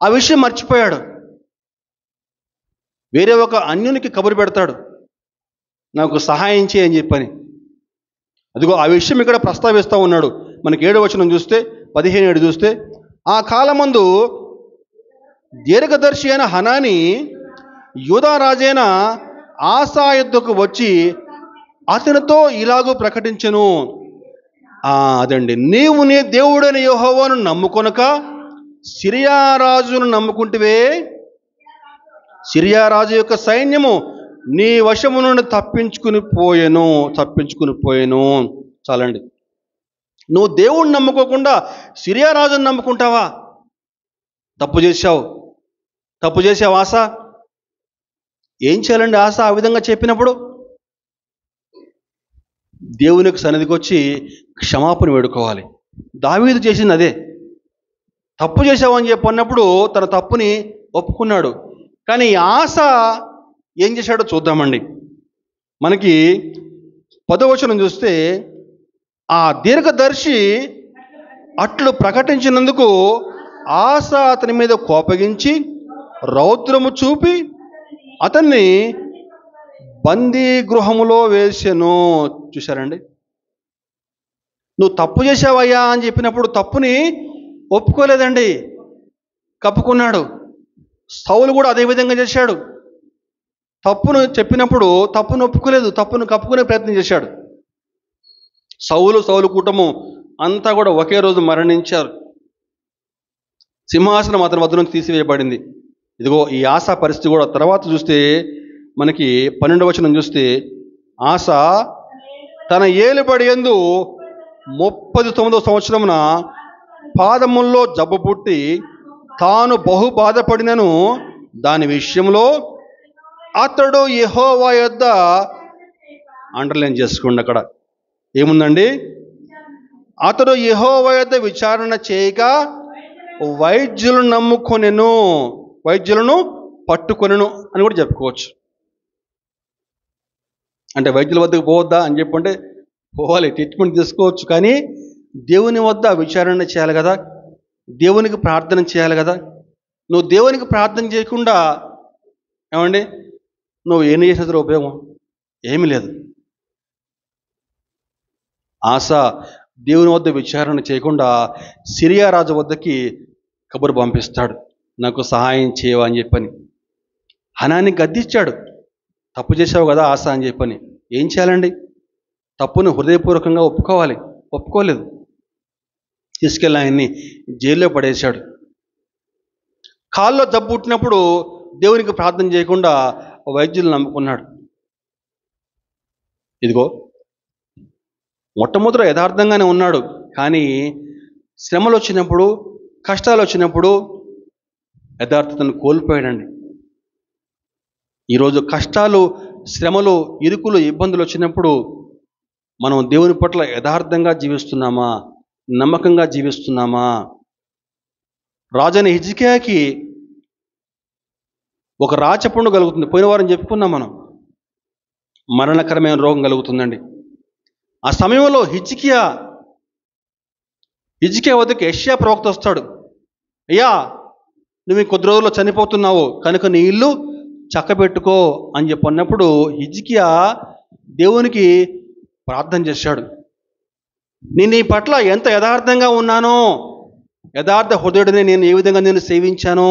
ఆ విషయం మర్చిపోయాడు. వేరే ఒక అన్యునికి కబురు పెడతాడు, నాకు సహాయం చేయి అని చెప్పని. అదిగో ఆ విషయం ఇక్కడ ప్రస్తావిస్తూ ఉన్నాడు. మనకి 7వ వచనం చూస్తే 15 చూస్తే, ఆ కాలమందు దీర్ఘదర్శి అయిన హనాని యూదా రాజైన ఆసా యుద్ధకు వచ్చి అతనితో ఇలాగూ ప్రకటించెను. అదండి, నీవు నీ దేవుడైన యెహోవాను నమ్ముకొనక సిరియా రాజును నమ్ముకుంటివే. సిరియా రాజు యొక్క సైన్యము నీ వశము నుండి తప్పించుకుని పోయెను. చాలండి, నువ్వు దేవుణ్ణి నమ్ముకోకుండా సిరియా రాజును నమ్ముకుంటావా? తప్పు చేశావు ఆస. ఏం చేయాలండి ఆస ఆ విధంగా చెప్పినప్పుడు? దేవునికి సన్నిధికి వచ్చి క్షమాపణ వేడుకోవాలి. దావీదు చేసింది అదే. తప్పు చేశావు అని చెప్పి అన్నప్పుడు తన తప్పుని ఒప్పుకున్నాడు. కానీ ఆస ఏం చేశాడో చూద్దామండి. మనకి 10వ వచనం చూస్తే, ఆ దీర్ఘదర్శి అట్లు ప్రకటించినందుకు ఆస అతని మీద కోపగించి రౌద్రము చూపి అతన్ని బందీ గృహములో వేసెను. చూశారండి, నువ్వు తప్పు చేశావయ్యా అని చెప్పినప్పుడు తప్పుని ఒప్పుకోలేదండి, కప్పుకున్నాడు. సౌలు కూడా అదే విధంగా చేశాడు. తప్పును చెప్పినప్పుడు తప్పును ఒప్పుకోలేదు, తప్పును కప్పుకునే ప్రయత్నం చేశాడు. సౌలు కుటుంబం అంతా కూడా ఒకే రోజు మరణించారు. సింహాసనం అతని వద్ద నుంచి తీసివేయబడింది. ఇదిగో ఈ ఆసా పరిస్థితి కూడా తర్వాత చూస్తే మనకి 12వ వచనం చూస్తే, ఆస తన ఏలుబడి యందు 39వ సంవత్సరమున పాదముల్లో జబ్బు పుట్టి తాను బహు బాధపడినను దాని విషయంలో అతడు యెహోవా యొద్ద అండర్లైన్ చేసుకోండి. అక్కడ ఏముందండి? అతడు యెహోవా యొద్ద విచారణ చేయక వైద్యులను నమ్ముకొనెను, వైద్యులను పట్టుకొనెను అని కూడా చెప్పుకోవచ్చు. అంటే వైద్యుల వద్దకు పోవద్దా అని చెప్పంటే పోవాలి, ట్రీట్మెంట్ తీసుకోవచ్చు. కానీ దేవుని వద్ద విచారణ చేయాలి కదా, దేవునికి ప్రార్థన చేయాలి కదా. నువ్వు దేవునికి ప్రార్థన చేయకుండా ఏమండి నువ్వు ఏం చేసేది ఉపయోగం? ఏమీ లేదు. ఆస దేవుని వద్ద విచారణ చేయకుండా సిరియా రాజు వద్దకి కబురు పంపిస్తాడు, నాకు సహాయం చేయవా అని చెప్పని. హనాన్ని గద్దించాడు, తప్పు చేసావు కదా ఆశ అని చెప్పని. ఏం చేయాలండి? తప్పును హృదయపూర్వకంగా ఒప్పుకోవాలి. ఒప్పుకోలేదు, తీసుకెళ్ళి ఆయన్ని జైల్లో పడేశాడు. కాల్లో జబ్బు పుట్టినప్పుడు దేవునికి ప్రార్థన చేయకుండా వైద్యులు నమ్ముకున్నాడు. ఇదిగో మొట్టమొదట యథార్థంగానే ఉన్నాడు, కానీ శ్రమలు వచ్చినప్పుడు, కష్టాలు వచ్చినప్పుడు యథార్థతను కోల్పోయాడండి. ఈరోజు కష్టాలు, శ్రమలు, ఇరుకులు, ఇబ్బందులు వచ్చినప్పుడు మనం దేవుని పట్ల యథార్థంగా జీవిస్తున్నామా, నమ్మకంగా జీవిస్తున్నామా? రాజైన హిజ్కియాకి ఒక రాచపుండు కలుగుతుంది. పోయిన వారం చెప్పుకున్నాం మనం, మరణకరమైన రోగం కలుగుతుందండి. ఆ సమయంలో హిజ్కియా వద్దకు యెషయా ప్రవక్త వస్తాడు. అయ్యా, నువ్వు కొద్ది రోజుల్లో చనిపోతున్నావు కనుక నీ ఇల్లు చక్కబెట్టుకో అని చెప్పి అన్నప్పుడు హిజ్కియా దేవునికి ప్రార్థన చేశాడు. నేను నీ పట్ల ఎంత యథార్థంగా ఉన్నానో, యథార్థ హృదయుడిని నేను ఏ విధంగా నేను సేవించానో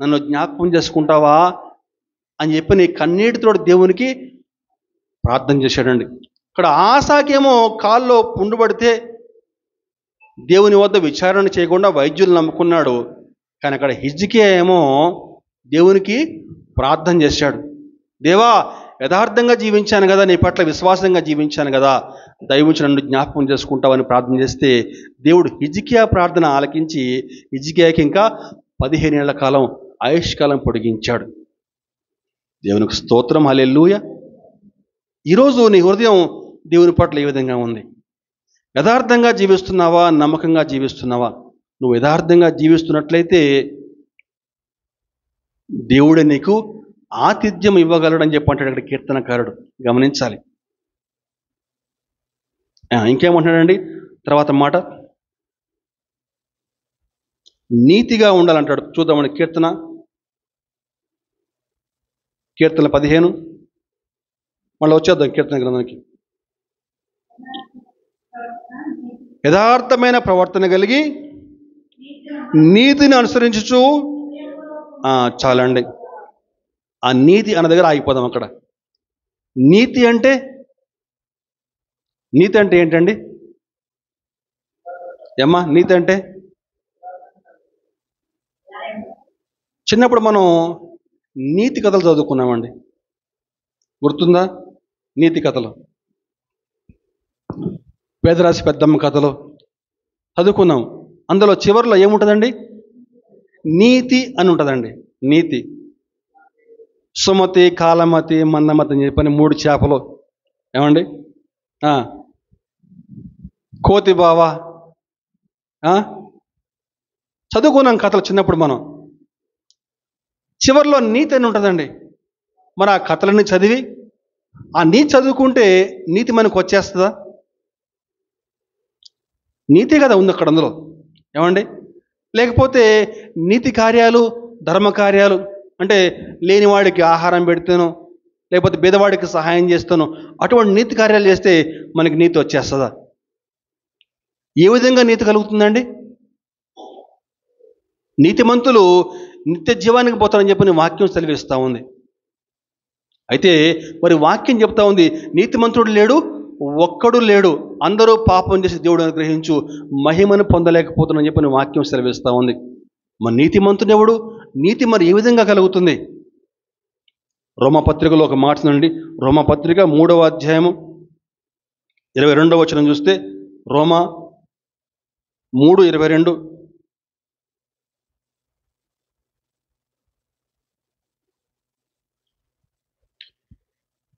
నన్ను జ్ఞాపకం చేసుకుంటావా అని చెప్పి నీ కన్నీటితో దేవునికి ప్రార్థన చేశాడండి. ఇక్కడ ఆసాకేమో కాల్లో పుండు పడితే దేవుని వద్ద విచారణ చేయకుండా వైద్యులు నమ్ముకున్నాడు. కానీ అక్కడ హిజ్కియా ఏమో దేవునికి ప్రార్థన చేశాడు. దేవా, యథార్థంగా జీవించాను కదా, నీ పట్ల విశ్వాసంగా జీవించాను కదా, దయవుంచి నన్ను జ్ఞాపకం చేసుకుంటావని ప్రార్థన చేస్తే దేవుడు హిజ్కియా ప్రార్థన ఆలకించి హిజ్కియాకి ఇంకా 15 ఏళ్ల కాలం ఆయుష్కాలం పొడిగించాడు. దేవునికి స్తోత్రం, హల్లెలూయా. ఈరోజు నీ హృదయం దేవుని పట్ల ఏ విధంగా ఉంది? యథార్థంగా జీవిస్తున్నావా, నమ్మకంగా జీవిస్తున్నావా? నువ్వు యథార్థంగా జీవిస్తున్నట్లయితే దేవుడే నీకు ఆతిథ్యం ఇవ్వగలడని చెప్పంటాడు అక్కడ కీర్తనకారుడు. గమనించాలి. ఇంకేమంటున్నాడండి తర్వాత మాట? నీతిగా ఉండాలంటాడు. చూద్దామని కీర్తన 15. మళ్ళీ వచ్చేద్దాం కీర్తన గ్రంథానికి. యథార్థమైన ప్రవర్తన కలిగి నీతిని అనుసరించుచు, చాలండి. ఆ నీతి అన్న దగ్గర ఆగిపోదాం. అక్కడ నీతి అంటే ఏంటండి? ఏమ్మా నీతి అంటే? చిన్నప్పుడు మనం నీతి కథలు చదువుకున్నామండి, గుర్తుందా? నీతి కథలు, పేదరాశి పెద్దమ్మ కథలు చదువుకున్నాం. అందులో చివరిలో ఏముంటుందండి? నీతి అని ఉంటుందండి. నీతి. సుమతి, కాలమతి, మందమతి అని చెప్పని 3 చేపలు, ఏమండి, కోతి బావ, చదువుకున్నాం కథలు చిన్నప్పుడు మనం. చివరిలో నీతి అని ఉంటుందండి. మరి ఆ కథలన్నీ చదివి ఆ నీతి చదువుకుంటే నీతి మనకు వచ్చేస్తుందా? నీతి కదా ఉంది అక్కడ అందులో, ఏమండి? లేకపోతే నీతి కార్యాలు, ధర్మ కార్యాలు అంటే లేనివాడికి ఆహారం పెడితేనో, లేకపోతే బీదవాడికి సహాయం చేస్తానో, అటువంటి నీతి కార్యాలు చేస్తే మనకి నీతి వచ్చేస్తుందా? ఏ విధంగా నీతి కలుగుతుందండి? నీతిమంతులు నిత్య జీవానికి పోతారని చెప్పని వాక్యం సెలవిస్తూ ఉంది. అయితే మరి వాక్యం చెప్తా ఉంది, నీతిమంతుడు లేడు, ఒక్కడు లేడు, అందరూ పాపం చేసి దేవుడు అనుగ్రహించు మహిమను పొందలేకపోతున్నారని చెప్పని వాక్యం సెలవిస్తూ ఉంది. మరి నీతిమంతుడు ఎవడు? నీతి మరి ఏ విధంగా కలుగుతుంది? రోమపత్రికలో ఒక మాట నుండి, రోమపత్రిక 3వ అధ్యాయము 22వ వచనం చూస్తే రోమా 3:22.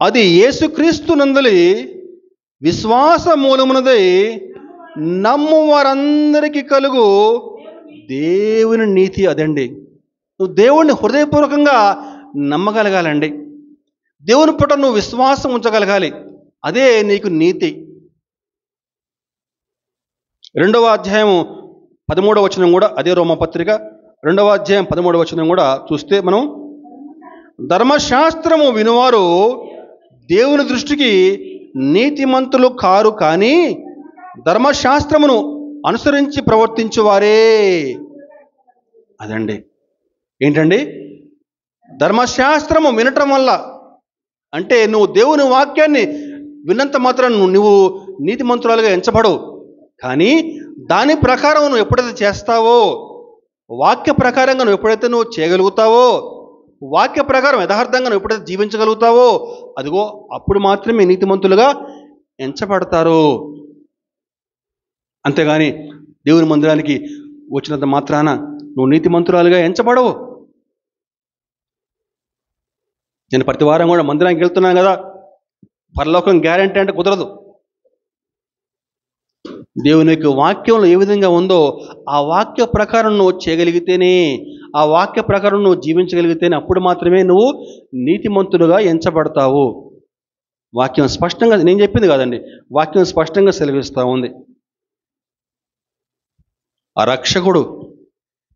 అది యేసుక్రీస్తు నందలి విశ్వాస మూలమునదై నమ్ము వారందరికీ కలుగు దేవుని నీతి అదండి. నువ్వు దేవుణ్ణి హృదయపూర్వకంగా నమ్మగలగాలండి. దేవుని పట్ల నువ్వు విశ్వాసం ఉంచగలగాలి. అదే నీకు నీతి. 2వ అధ్యాయం 13వ వచనం కూడా అదే రోమపత్రిక 2వ అధ్యాయం 13వ వచనం కూడా చూస్తే మనం, ధర్మశాస్త్రము వినువారు దేవుని దృష్టికి నీతిమంతులు కారు, కానీ ధర్మశాస్త్రమును అనుసరించి ప్రవర్తించువారే. అదండి. ఏంటండి? ధర్మశాస్త్రము వినటం వల్ల, అంటే నువ్వు దేవుని వాక్యాన్ని విన్నంత మాత్రం నువ్వు నీతిమంతురాలుగా ఎంచబడవు. కానీ దాని ప్రకారం నువ్వు ఎప్పుడైతే చేస్తావో, వాక్య ప్రకారంగా నువ్వు ఎప్పుడైతే నువ్వు చేయగలుగుతావో, వాక్య ప్రకారం యథార్థంగా నువ్వు ఎప్పుడైతే జీవించగలుగుతావో, అదిగో అప్పుడు మాత్రమే నీతిమంతులుగా ఎంచబడతారు. అంతేగాని దేవుని మందిరానికి వచ్చినంత మాత్రాన నువ్వు నీతిమంతురాలుగా ఎంచబడవు. నేను ప్రతి వారం కూడా మందిరానికి వెళ్తున్నాను కదా, పరలోకం గ్యారెంటీ అంటే కుదరదు. దేవుని యొక్క వాక్యంలో ఏ విధంగా ఉందో ఆ వాక్య ప్రకారం నువ్వు చేయగలిగితేనే, ఆ వాక్య ప్రకారం నువ్వు జీవించగలిగితేనే అప్పుడు మాత్రమే నువ్వు నీతిమంతులుగా ఎంచబడతావు. వాక్యం స్పష్టంగా, నేను చెప్పింది కాదండి, వాక్యం స్పష్టంగా సెలవిస్తూ ఉంది. ఆ రక్షకుడు,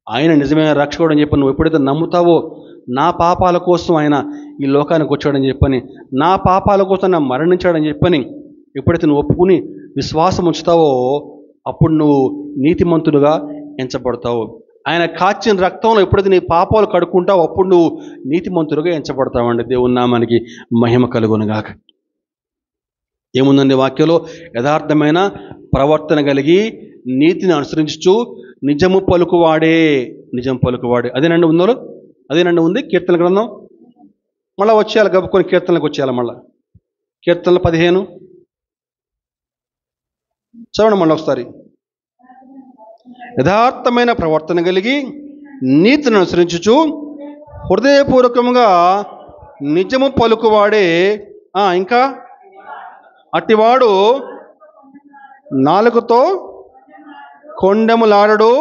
ఆయన నిజమైన రక్షకుడు అని చెప్పి నువ్వు ఎప్పుడైతే నమ్ముతావో, నా పాపాల కోసం ఆయన ఈ లోకానికి వచ్చాడని చెప్పని, నా పాపాల కోసం నా మరణించాడని చెప్పని ఎప్పుడైతే నువ్వు ఒప్పుకుని విశ్వాసం ఉంచుతావో అప్పుడు నువ్వు నీతిమంతుడుగా ఎంచబడతావు. ఆయన కాచిన రక్తంలో ఎప్పుడైతే నీ పాపాలు కడుక్కుంటావో అప్పుడు నువ్వు నీతిమంతుడుగా ఎంచబడతావండి. దేవుని నామానికి మహిమ కలుగునుగాక. ఏముందండి వాక్యంలో? యథార్థమైన ప్రవర్తన కలిగి నీతిని అనుసరించు నిజము పలుకువాడే, నిజం పలుకువాడే. అదేనండి ఉందో, అదేనండి ఉంది కీర్తన గ్రంథం. మళ్ళీ వచ్చేయాలి, గబుకొని కీర్తనలకు వచ్చేయాలి. మళ్ళీ కీర్తనలు 15 చదవండి మళ్ళీ ఒకసారి. యథార్థమైన ప్రవర్తన కలిగి నీతిని అనుసరించుచు హృదయపూర్వకముగా నిజము పలుకువాడే. ఇంకా అట్టివాడు నాలుకతో కొండెములాడడు,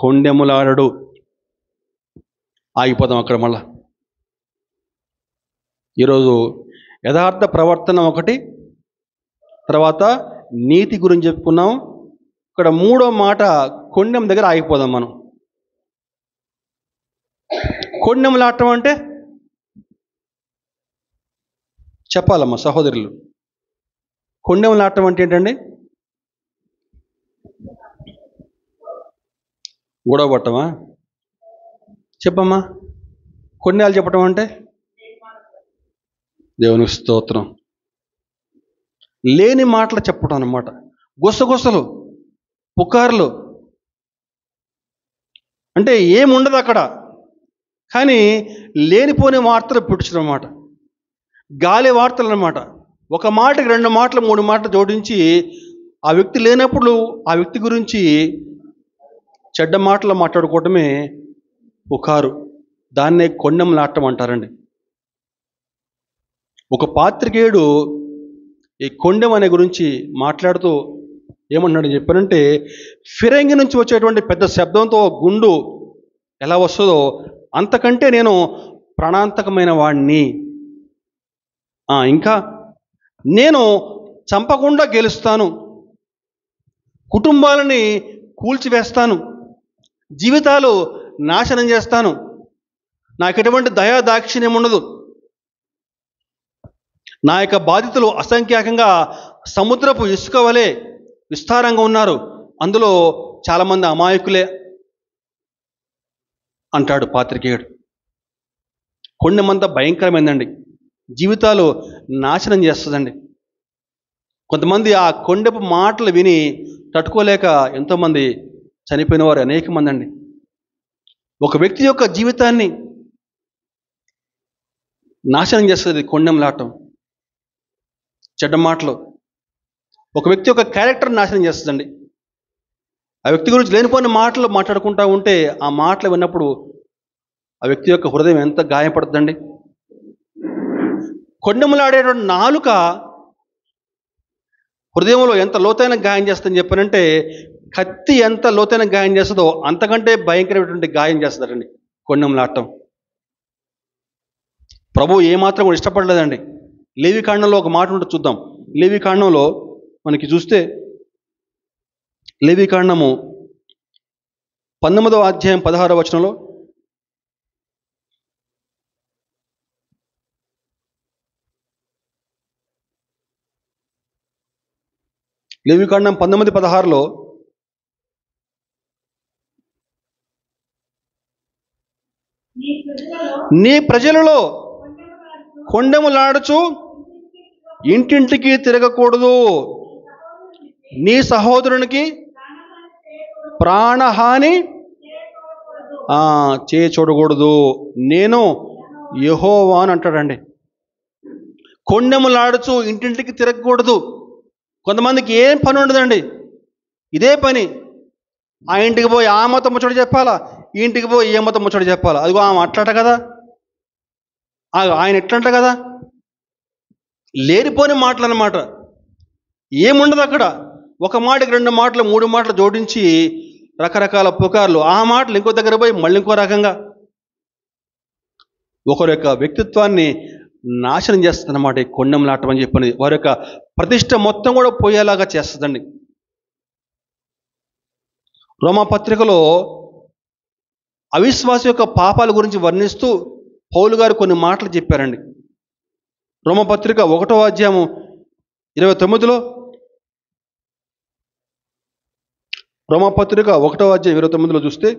కొండెములాడడు. ఆగిపోదాం అక్కడ. మళ్ళా ఈరోజు యథార్థ ప్రవర్తన ఒకటి, తర్వాత నీతి గురించి చెప్పుకున్నాం. ఇక్కడ 3వ మాట కొండెం దగ్గర ఆగిపోదాం మనం. కొండెములాడటం అంటే చెప్పాలమ్మా సహోదరులు, కొండెములాడటం అంటే ఏంటండి? గొడవ పట్టమా? చెప్పమ్మా. కొండెలు చెప్పటం అంటే? దేవునికి స్తోత్రం. లేని మాటలు చెప్పటం అన్నమాట. గుసగుసలు, పుకార్లు, అంటే ఏముండదు అక్కడ, కానీ లేనిపోని వార్తలు పుట్టించడం అన్నమాట. గాలి వార్తలు అన్నమాట. ఒక మాటకి 2 మాటలు 3 మాటలు జోడించి ఆ వ్యక్తి లేనప్పుడు ఆ వ్యక్తి గురించి చెడ్డ మాటలు మాట్లాడుకోవటమే పుకారు. దాన్నే కొండెములాడటం అంటారండి. ఒక పాత్రికేయుడు ఈ కొండెం అనే గురించి మాట్లాడుతూ ఏమంటున్నాడు చెప్పారంటే, ఫిరంగి నుంచి వచ్చేటువంటి పెద్ద శబ్దంతో గుండు ఎలా వస్తుందో అంతకంటే నేను ప్రాణాంతకమైన వాడిని. ఇంకా నేను చంపకుండా గెలుస్తాను, కుటుంబాలని కూల్చివేస్తాను, జీవితాలు నాశనం చేస్తాను, నాకు ఎటువంటి దయా దాక్షిణ్యం ఉండదు, నా యొక్క బాధితులు అసంఖ్యాకంగా సముద్రపు ఇసుక వలె విస్తారంగా ఉన్నారు, అందులో చాలామంది అమాయకులే అంటాడు పాత్రికేయుడు. కొండెమంత భయంకరమైందండి, జీవితాలు నాశనం చేస్తుందండి. కొంతమంది ఆ కొండెపు మాటలు విని తట్టుకోలేక ఎంతోమంది చనిపోయిన వారు అనేక మంది అండి. ఒక వ్యక్తి యొక్క జీవితాన్ని నాశనం చేస్తుంది కొండెంలాటం. చెడ్డ మాటలు ఒక వ్యక్తి యొక్క క్యారెక్టర్ నాశనం చేస్తుందండి. ఆ వ్యక్తి గురించి లేనిపోయిన మాటలు మాట్లాడుకుంటూ ఉంటే ఆ మాటలు విన్నప్పుడు ఆ వ్యక్తి యొక్క హృదయం ఎంత గాయపడుతుందండి. కొండెములాడేటువంటి నాలుక హృదయంలో ఎంత లోతైన గాయం చేస్తుందని చెప్పానంటే, కత్తి ఎంత లోతైన గాయం చేస్తుందో అంతకంటే భయంకరమైనటువంటి గాయం చేస్తుందండి కొండెములాడటం. ప్రభు ఏమాత్రం కూడా ఇష్టపడలేదండి. లేవికాండంలో ఒక మాట ఉంటే చూద్దాం. లేవికాండంలో మనకి చూస్తే లేవికాండము 19వ అధ్యాయం 16వ వచనంలో, లేవికాండం 19:16లో నీ ప్రజలలో కొండెములాడుచు ఇంటింటికి తిరగకూడదు, నీ సహోదరునికి ప్రాణహాని చూడకూడదు, నేను యెహోవా అని అంటాడండి. కొండెములాడుచు ఇంటింటికి తిరగకూడదు. కొంతమందికి ఏం పని ఉండదండి, ఇదే పని. ఆ ఇంటికి పోయి ఆ మతం ముచ్చట చెప్పాలా, ఈ ఇంటికి పోయి ఏ మతం ముచ్చట చెప్పాలా. అదిగో ఆమె అట్లట కదా, ఆయన ఎట్లంట కదా, లేనిపోని మాటలు అన్నమాట. ఏముండదు అక్కడ. ఒక మాటకి 2 మాటలు 3 మాటలు జోడించి రకరకాల పుకార్లు. ఆ మాటలు ఇంకో దగ్గర పోయి మళ్ళీ ఇంకో రకంగా ఒకరి యొక్క వ్యక్తిత్వాన్ని నాశనం చేస్తుందన్నమాట ఈ కొండెములాటం అని చెప్పినది. వారి యొక్క ప్రతిష్ట మొత్తం కూడా పోయేలాగా చేస్తుందండి. రోమాపత్రికలో అవిశ్వాస యొక్క పాపాల గురించి వర్ణిస్తూ పౌలు గారు కొన్ని మాటలు చెప్పారండి. రోమాపత్రిక 1వ అధ్యాయం 29లో, రోమాపత్రిక 1వ అధ్యాయం 29లో చూస్తే,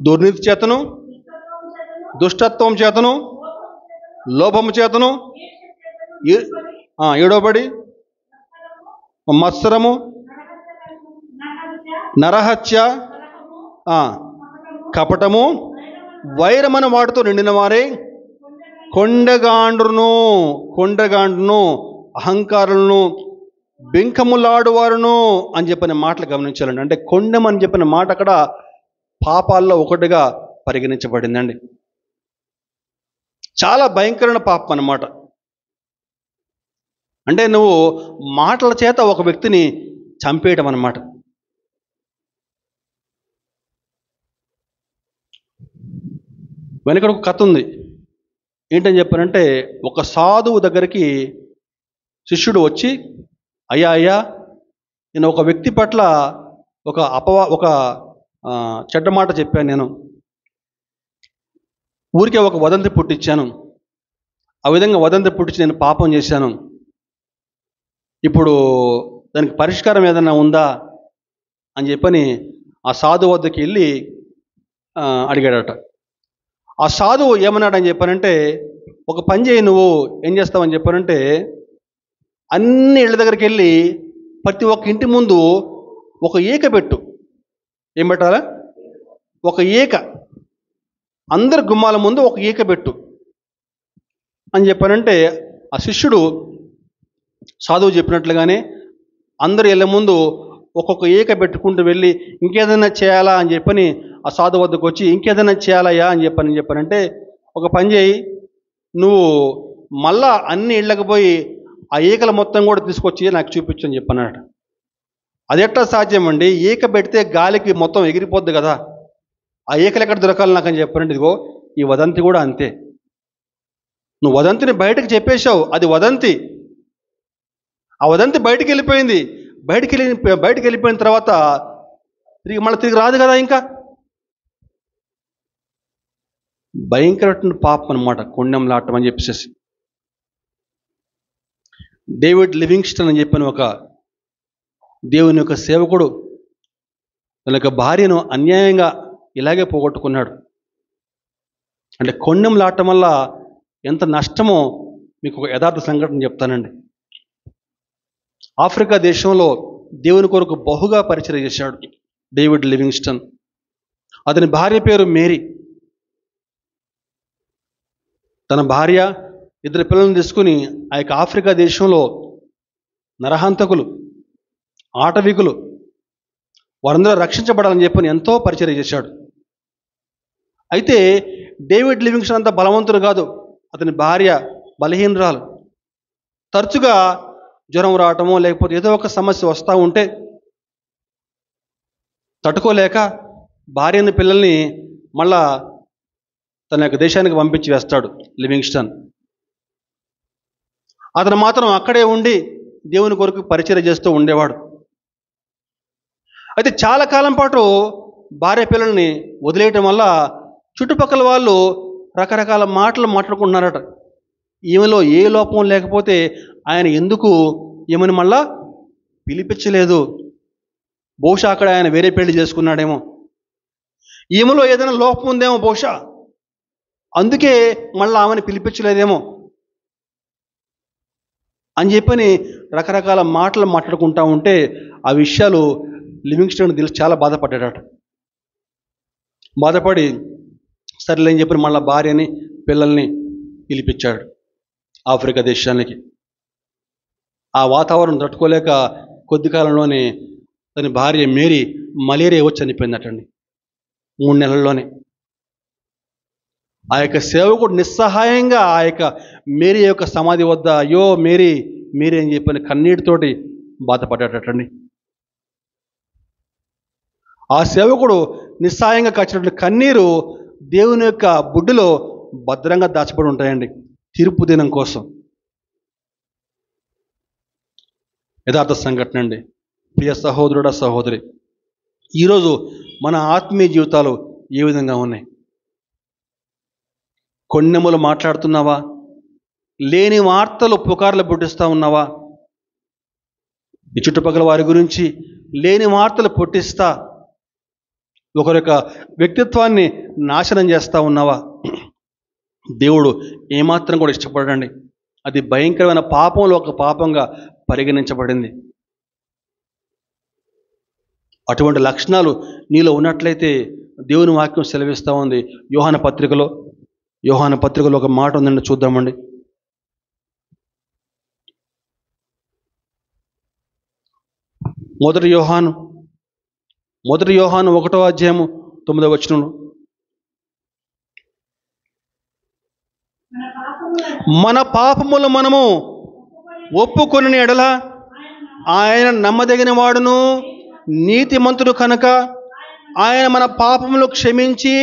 దుర్నీతి చేతను, దుష్టత్వం చేతను, లోభము చేతను, ఏడవబడి, మత్సరము, నరహత్య, కపటము, వైరమన వాటితో నిండిన వారే కొండగాండ్రును, అహంకారులను, బింకములాడువారును అని చెప్పిన మాటలు గమనించాలండి. అంటే కొండెం అని చెప్పిన మాట అక్కడ పాపాల్లో ఒకటిగా పరిగణించబడిందండి. చాలా భయంకరమైన పాపం అన్నమాట. అంటే నువ్వు మాటల చేత ఒక వ్యక్తిని చంపేయటం అన్నమాట. వెనక ఒక కథ ఉంది. ఏంటని చెప్పానంటే, ఒక సాధువు దగ్గరికి శిష్యుడు వచ్చి, అయ్యా నేను ఒక వ్యక్తి పట్ల ఒక చెడ్డ మాట చెప్పాను, నేను ఊరికే ఒక వదంతి పుట్టించాను, ఆ విధంగా వదంతి పుట్టించి నేను పాపం చేశాను, ఇప్పుడు దానికి పరిష్కారం ఏదైనా ఉందా అని చెప్పని ఆ సాధువు వద్దకి వెళ్ళి అడిగాడట. ఆ సాధువు ఏమన్నాడని చెప్పానంటే, ఒక పని చేయి, నువ్వు ఏం చేస్తావని చెప్పానంటే, అన్ని ఇళ్ళ దగ్గరికి వెళ్ళి ప్రతి ఒక్క ఇంటి ముందు ఒక ఈక పెట్టు. ఏం పెట్టాలా? ఒక ఈక. అందరి గుమ్మాల ముందు ఒక ఈక పెట్టు అని చెప్పానంటే, ఆ శిష్యుడు సాధువు చెప్పినట్లుగానే అందరు ఇళ్ళ ముందు ఒక్కొక్క ఈక పెట్టుకుంటూ వెళ్ళి ఇంకేదైనా చేయాలా అని చెప్పని ఆ సాధువు వద్దకు వచ్చి, ఇంకేదైనా చేయాలయ్యా అని చెప్పానంటే, ఒక పని చేయి, నువ్వు మళ్ళా అన్ని ఇళ్ళకి పోయి ఆ ఈకల మొత్తం కూడా తీసుకొచ్చి నాకు చూపించు అని చెప్పన్నాడు. అది ఎట్లా సాధ్యం అండి? ఈక పెడితే గాలికి మొత్తం ఎగిరిపోద్ది కదా, ఆ ఈకలు ఎక్కడ దొరకాలి నాకు అని చెప్పానంటే, ఇదిగో ఈ వదంతి కూడా అంతే. నువ్వు వదంతిని బయటకు చెప్పేశావు, అది వదంతి. ఆ వదంతి బయటికి వెళ్ళిపోయింది. బయటికి వెళ్ళిపోయిన తర్వాత తిరిగి రాదు కదా. ఇంకా భయంకరమైన పాపం అన్నమాట కొండెంలాటం అని చెప్పేసి. డేవిడ్ లివింగ్స్టన్ అని చెప్పిన ఒక దేవుని యొక్క సేవకుడు తన యొక్క భార్యను అన్యాయంగా ఇలాగే పోగొట్టుకున్నాడు. అంటే కొండెంలాటం వల్ల ఎంత నష్టమో మీకు ఒక యథార్థ సంఘటన చెప్తానండి. ఆఫ్రికా దేశంలో దేవుని కొరకు బహుగా పరిచయం చేశాడు డేవిడ్ లివింగ్స్టన్. అతని భార్య పేరు మేరీ. తన భార్య 2 పిల్లలను తీసుకుని ఆ యొక్క ఆఫ్రికా దేశంలో నరహంతకులు, ఆటవికులు వారందరూ రక్షించబడాలని చెప్పని ఎంతో పరిచర్య చేశాడు. అయితే డేవిడ్ లివింగ్స్టన్ అంత బలవంతుడు కాదు. అతని భార్య బలహీనరాలు. తరచుగా జ్వరం రావటమో లేకపోతే ఏదో ఒక సమస్య వస్తూ ఉంటే తట్టుకోలేక భార్యని పిల్లల్ని మళ్ళా తన యొక్క దేశానికి పంపించి వేస్తాడు లివింగ్స్టన్. అతను మాత్రం అక్కడే ఉండి దేవుని కొరకు పరిచర్య చేస్తూ ఉండేవాడు. అయితే చాలా కాలం పాటు భార్య పిల్లల్ని వదిలేయటం వల్ల చుట్టుపక్కల వాళ్ళు రకరకాల మాటలు మాట్లాడుకుంటున్నారట. ఈమెలో ఏ లోపం లేకపోతే ఆయన ఎందుకు ఈమెను మళ్ళా పిలిపించలేదు? బహుశా అక్కడ ఆయన వేరే పెళ్లి చేసుకున్నాడేమో, ఈమెలో ఏదైనా లోపం ఉందేమో బహుశా, అందుకే మళ్ళీ ఆమెను పిలిపించలేదేమో అని చెప్పని రకరకాల మాటలు మాట్లాడుకుంటా ఉంటే ఆ విషయాలు లివింగ్స్టన్ తెలిసి చాలా బాధపడ్డాడట. బాధపడి సరేలేని చెప్పి మళ్ళీ భార్యని పిల్లల్ని పిలిపించాడు ఆఫ్రికా దేశానికి. ఆ వాతావరణం తట్టుకోలేక కొద్ది కాలంలోనే తన భార్య మేరీ మలేరియా వచ్చి చనిపోయిందటండి. 3 నెలల్లోనే. ఆ యొక్క సేవకుడు నిస్సహాయంగా ఆ యొక్క మేరీ యొక్క సమాధి వద్ద అయ్యో మేరీ మేరీ అని చెప్పని కన్నీటితోటి బాధపడ్డాడటండి. ఆ సేవకుడు నిస్సహాయంగా కాచినటువంటి కన్నీరు దేవుని యొక్క బుడ్డిలో భద్రంగా దాచబడి ఉంటాయండి తీర్పు దినం కోసం. యథార్థ సంఘటన అండి. ప్రియ సహోదరుడా సహోదరి, ఈరోజు మన ఆత్మీయ జీవితాలు ఏ విధంగా ఉన్నాయి? కొన్నెములు మాట్లాడుతున్నావా? లేని వార్తలు పుకార్లు పుట్టిస్తూ ఉన్నావా? ఈ చుట్టుపక్కల వారి గురించి లేని వార్తలు పుట్టిస్తా ఒకరి యొక్క వ్యక్తిత్వాన్ని నాశనం చేస్తూ ఉన్నావా? దేవుడు ఏమాత్రం కూడా ఇష్టపడండి. అది భయంకరమైన పాపంలో ఒక పాపంగా పరిగణించబడింది. అటువంటి లక్షణాలు నీలో ఉన్నట్లయితే దేవుని వాక్యం సెలవిస్తూ ఉంది. యోహాను పత్రికలో ఒక మాట ఉందండి, చూద్దామండి. మొదటి యోహాను 1వ అధ్యాయము 9వ వచనంలో, మన పాపములు మనము ఒప్పుకొని ఎడల ఆయన నమ్మదగిన వాడును నీతిమంతుడు కనుక ఆయన మన పాపములు క్షమించి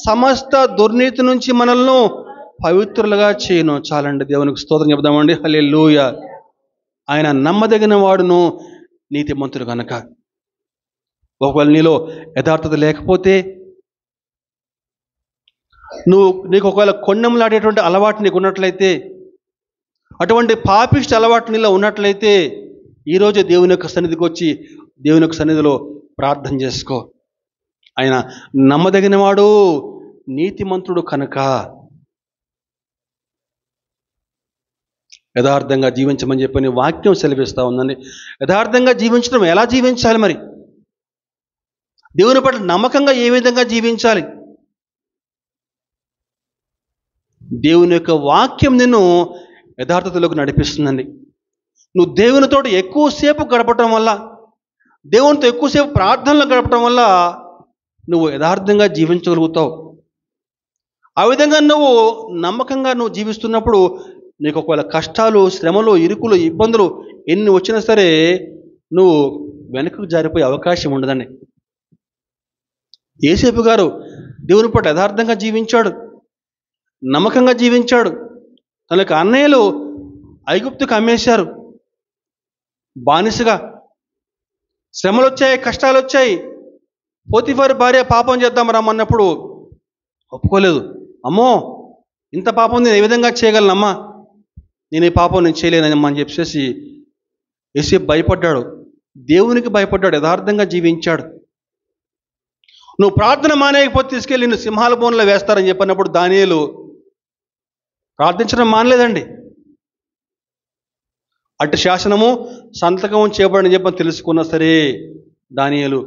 సమస్త దుర్నీతి నుంచి మనల్ని పవిత్రులుగా చేయను. చాలండి, దేవునికి స్తోత్రం చెప్దామండి. హల్లెలూయా. ఆయన నమ్మదగిన వాడును నీతిమంతుడు కనుక. ఒకవేళ నీలో యథార్థత లేకపోతే, నీకు ఒకవేళ కొండెములాడేటువంటి అలవాటు నీకు ఉన్నట్లయితే, అటువంటి పాపిష్టి అలవాటు నీలో ఉన్నట్లయితే ఈరోజు దేవుని యొక్క సన్నిధికి వచ్చి దేవుని యొక్క సన్నిధిలో ప్రార్థన చేసుకో. ఆయన నమ్మదగినవాడు నీతిమంతుడు కనుక. యథార్థంగా జీవించమని చెప్పని వాక్యం సెలవిస్తూ ఉందండి. యథార్థంగా జీవించడం ఎలా జీవించాలి? మరి దేవుని పట్ల నమ్మకంగా ఏ విధంగా జీవించాలి? దేవుని యొక్క వాక్యం నిన్ను యథార్థతలోకి నడిపిస్తుందండి. నువ్వు దేవునితో ఎక్కువసేపు గడపటం వల్ల, దేవునితో ఎక్కువసేపు ప్రార్థనలు గడపటం వల్ల నువ్వు యథార్థంగా జీవించగలుగుతావు. ఆ విధంగా నువ్వు నమ్మకంగా నువ్వు జీవిస్తున్నప్పుడు నీకు ఒకవేళ కష్టాలు, శ్రమలు, ఇరుకులు, ఇబ్బందులు ఎన్ని వచ్చినా సరే నువ్వు వెనక్కు జారిపోయే అవకాశం ఉండదండి. యోసేపు గారు దేవుని పట్ల యథార్థంగా జీవించాడు, నమ్మకంగా జీవించాడు. తన యొక్క అన్నయ్యలు ఐగుప్తుకు అమ్మేశారు బానిసగా. శ్రమలు వచ్చాయి, కష్టాలు వచ్చాయి. పోతిఫర్ భార్య పాపం చేద్దాం రమ్మన్నప్పుడు ఒప్పుకోలేదు. అమ్మో, ఇంత పాపం నేను ఏ విధంగా చేయగలనమ్మా, నేను ఈ పాపం నేను చేయలేనమ్మా అని చెప్పేసి యోసేపు భయపడ్డాడు. దేవునికి భయపడ్డాడు, యథార్థంగా జీవించాడు. నువ్వు ప్రార్థన మానేయకపోతే తీసుకెళ్ళి నిన్ను సింహాల బోన్లో వేస్తారని చెప్పినప్పుడు దానియేలు ప్రార్థించడం మానలేదండి. అటు శాసనము సంతకం చేయబడని చెప్పని తెలుసుకున్నా సరే దానియేలు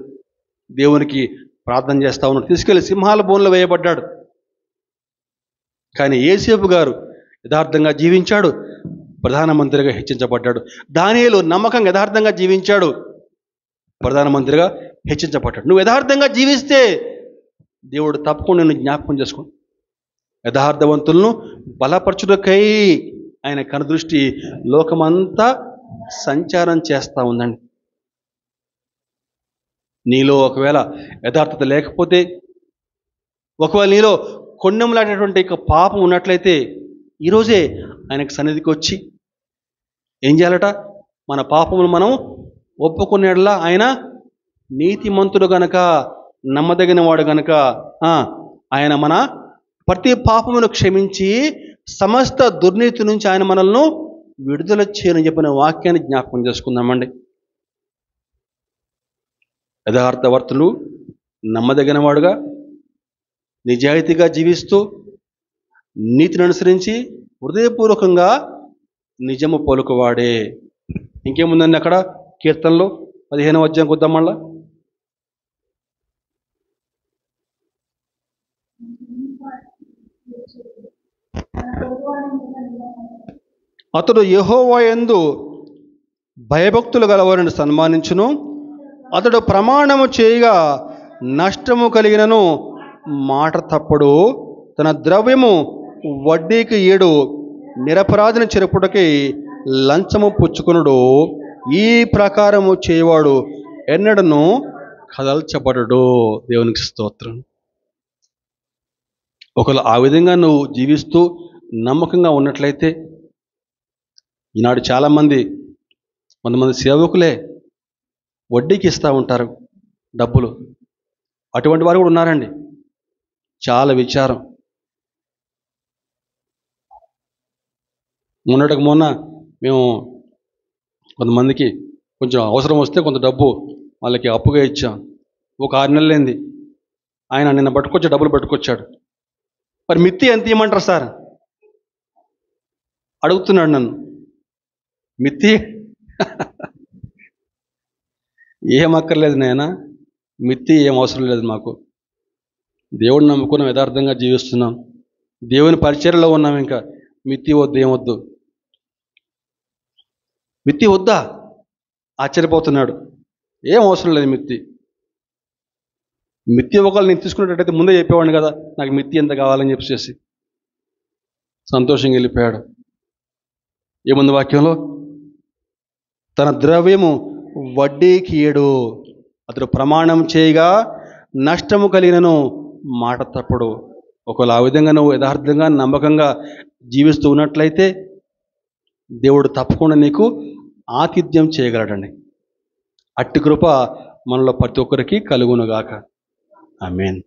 దేవునికి ప్రార్థన చేస్తా ఉన్నాడు. తీసుకెళ్ళి సింహాల బోన్లో వేయబడ్డాడు. కానీ యోసేపు గారు యథార్థంగా జీవించాడు, ప్రధానమంత్రిగా హెచ్చించబడ్డాడు. దానియేలు నమ్మకంగా యథార్థంగా జీవించాడు, ప్రధానమంత్రిగా హెచ్చించబడ్డాడు. నువ్వు యథార్థంగా జీవిస్తే దేవుడు తప్పకుండా నిన్ను జ్ఞాపకం చేసుకో. యథార్థవంతులను బలపరచుటకై ఆయన కనుదృష్టి లోకమంతా సంచారం చేస్తూ ఉందండి. నీలో ఒకవేళ యథార్థత లేకపోతే, ఒకవేళ నీలో కొండెములాడేటువంటి పాపం ఉన్నట్లయితే ఈరోజే ఆయనకు సన్నిధికి వచ్చి ఏం చేయాలట? మన పాపములు మనం ఒప్పుకునేలా ఆయన నీతిమంతుడు గనక, నమ్మదగిన వాడు గనక ఆయన మన ప్రతి పాపమును క్షమించి సమస్త దుర్నీతి నుంచి ఆయన మనల్ని విడుదల చేయని చెప్పిన వాక్యాన్ని జ్ఞాపకం చేసుకుందామండి. యథార్థవర్తులు, నమ్మదగిన వాడుగా, నిజాయితీగా జీవిస్తూ, నీతిని అనుసరించి హృదయపూర్వకంగా నిజము పలుకువాడే. ఇంకేముందండి అక్కడ కీర్తనలో 15వ అధ్యాయం కొద్దాం మళ్ళా. అతడు యెహోవా యందు భయభక్తులు గలవారిని సన్మానించును. అతడు ప్రమాణము చేయగా నష్టము కలిగినను మాట తప్పడు. తన ద్రవ్యము వడ్డీకి ఈడు, నిరపరాధిని చెరుపుటకి లంచము పుచ్చుకునుడు. ఈ ప్రకారము చేయవాడు ఎన్నడను కదల్చబడడు. దేవునికి స్తోత్రం. ఒకవేళ ఆ విధంగా నువ్వు జీవిస్తూ నమ్మకంగా ఉన్నట్లయితే, ఈనాడు చాలామంది, కొంతమంది సేవకులే వడ్డీకి ఇస్తూ ఉంటారు డబ్బులు. అటువంటి వారు కూడా ఉన్నారండి. చాలా విచారం. మొన్న మేము కొంతమందికి కొంచెం అవసరం వస్తే కొంత డబ్బు వాళ్ళకి అప్పుగా ఇచ్చాం. ఒక 6 నెలలైంది. ఆయన నిన్న డబ్బులు పట్టుకొచ్చాడు. మరి మిత్తి ఎంత ఇవ్వమంటారు సార్ అడుగుతున్నాడు నన్ను. మిత్తి ఏం అక్కర్లేదు నాయనా, మిత్తి ఏం అవసరం లేదు మాకు. దేవుడిని నమ్ముకున్నాం, యథార్థంగా జీవిస్తున్నాం, దేవుని పరిచర్యలో ఉన్నాం. ఇంకా మిత్తి వద్దు, ఏమొద్దు. మిత్తి వద్దా? ఆశ్చర్యపోతున్నాడు. ఏం అవసరం లేదు మిత్తి. మిత్తి ఒకళ్ళు నేను తీసుకునేటట్టయితే ముందే చెప్పేవాడిని కదా, నాకు మిత్తి ఎంత కావాలని చెప్పేసి. సంతోషంగా వెళ్ళిపోయాడు. ఏముంది వాక్యంలో? తన ద్రవ్యము వడ్డీకి ఈడు, అతడు ప్రమాణం చేయగా నష్టము కలిగినను మాట తప్పడు. ఒకవేళ ఆ విధంగా నువ్వు యథార్థంగా నమ్మకంగా జీవిస్తూ ఉన్నట్లయితే దేవుడు తప్పకుండా నీకు ఆతిథ్యం చేయగలడండి. అట్టి కృప మనలో ప్రతి ఒక్కరికి కలుగునుగాక. ఆమేన్.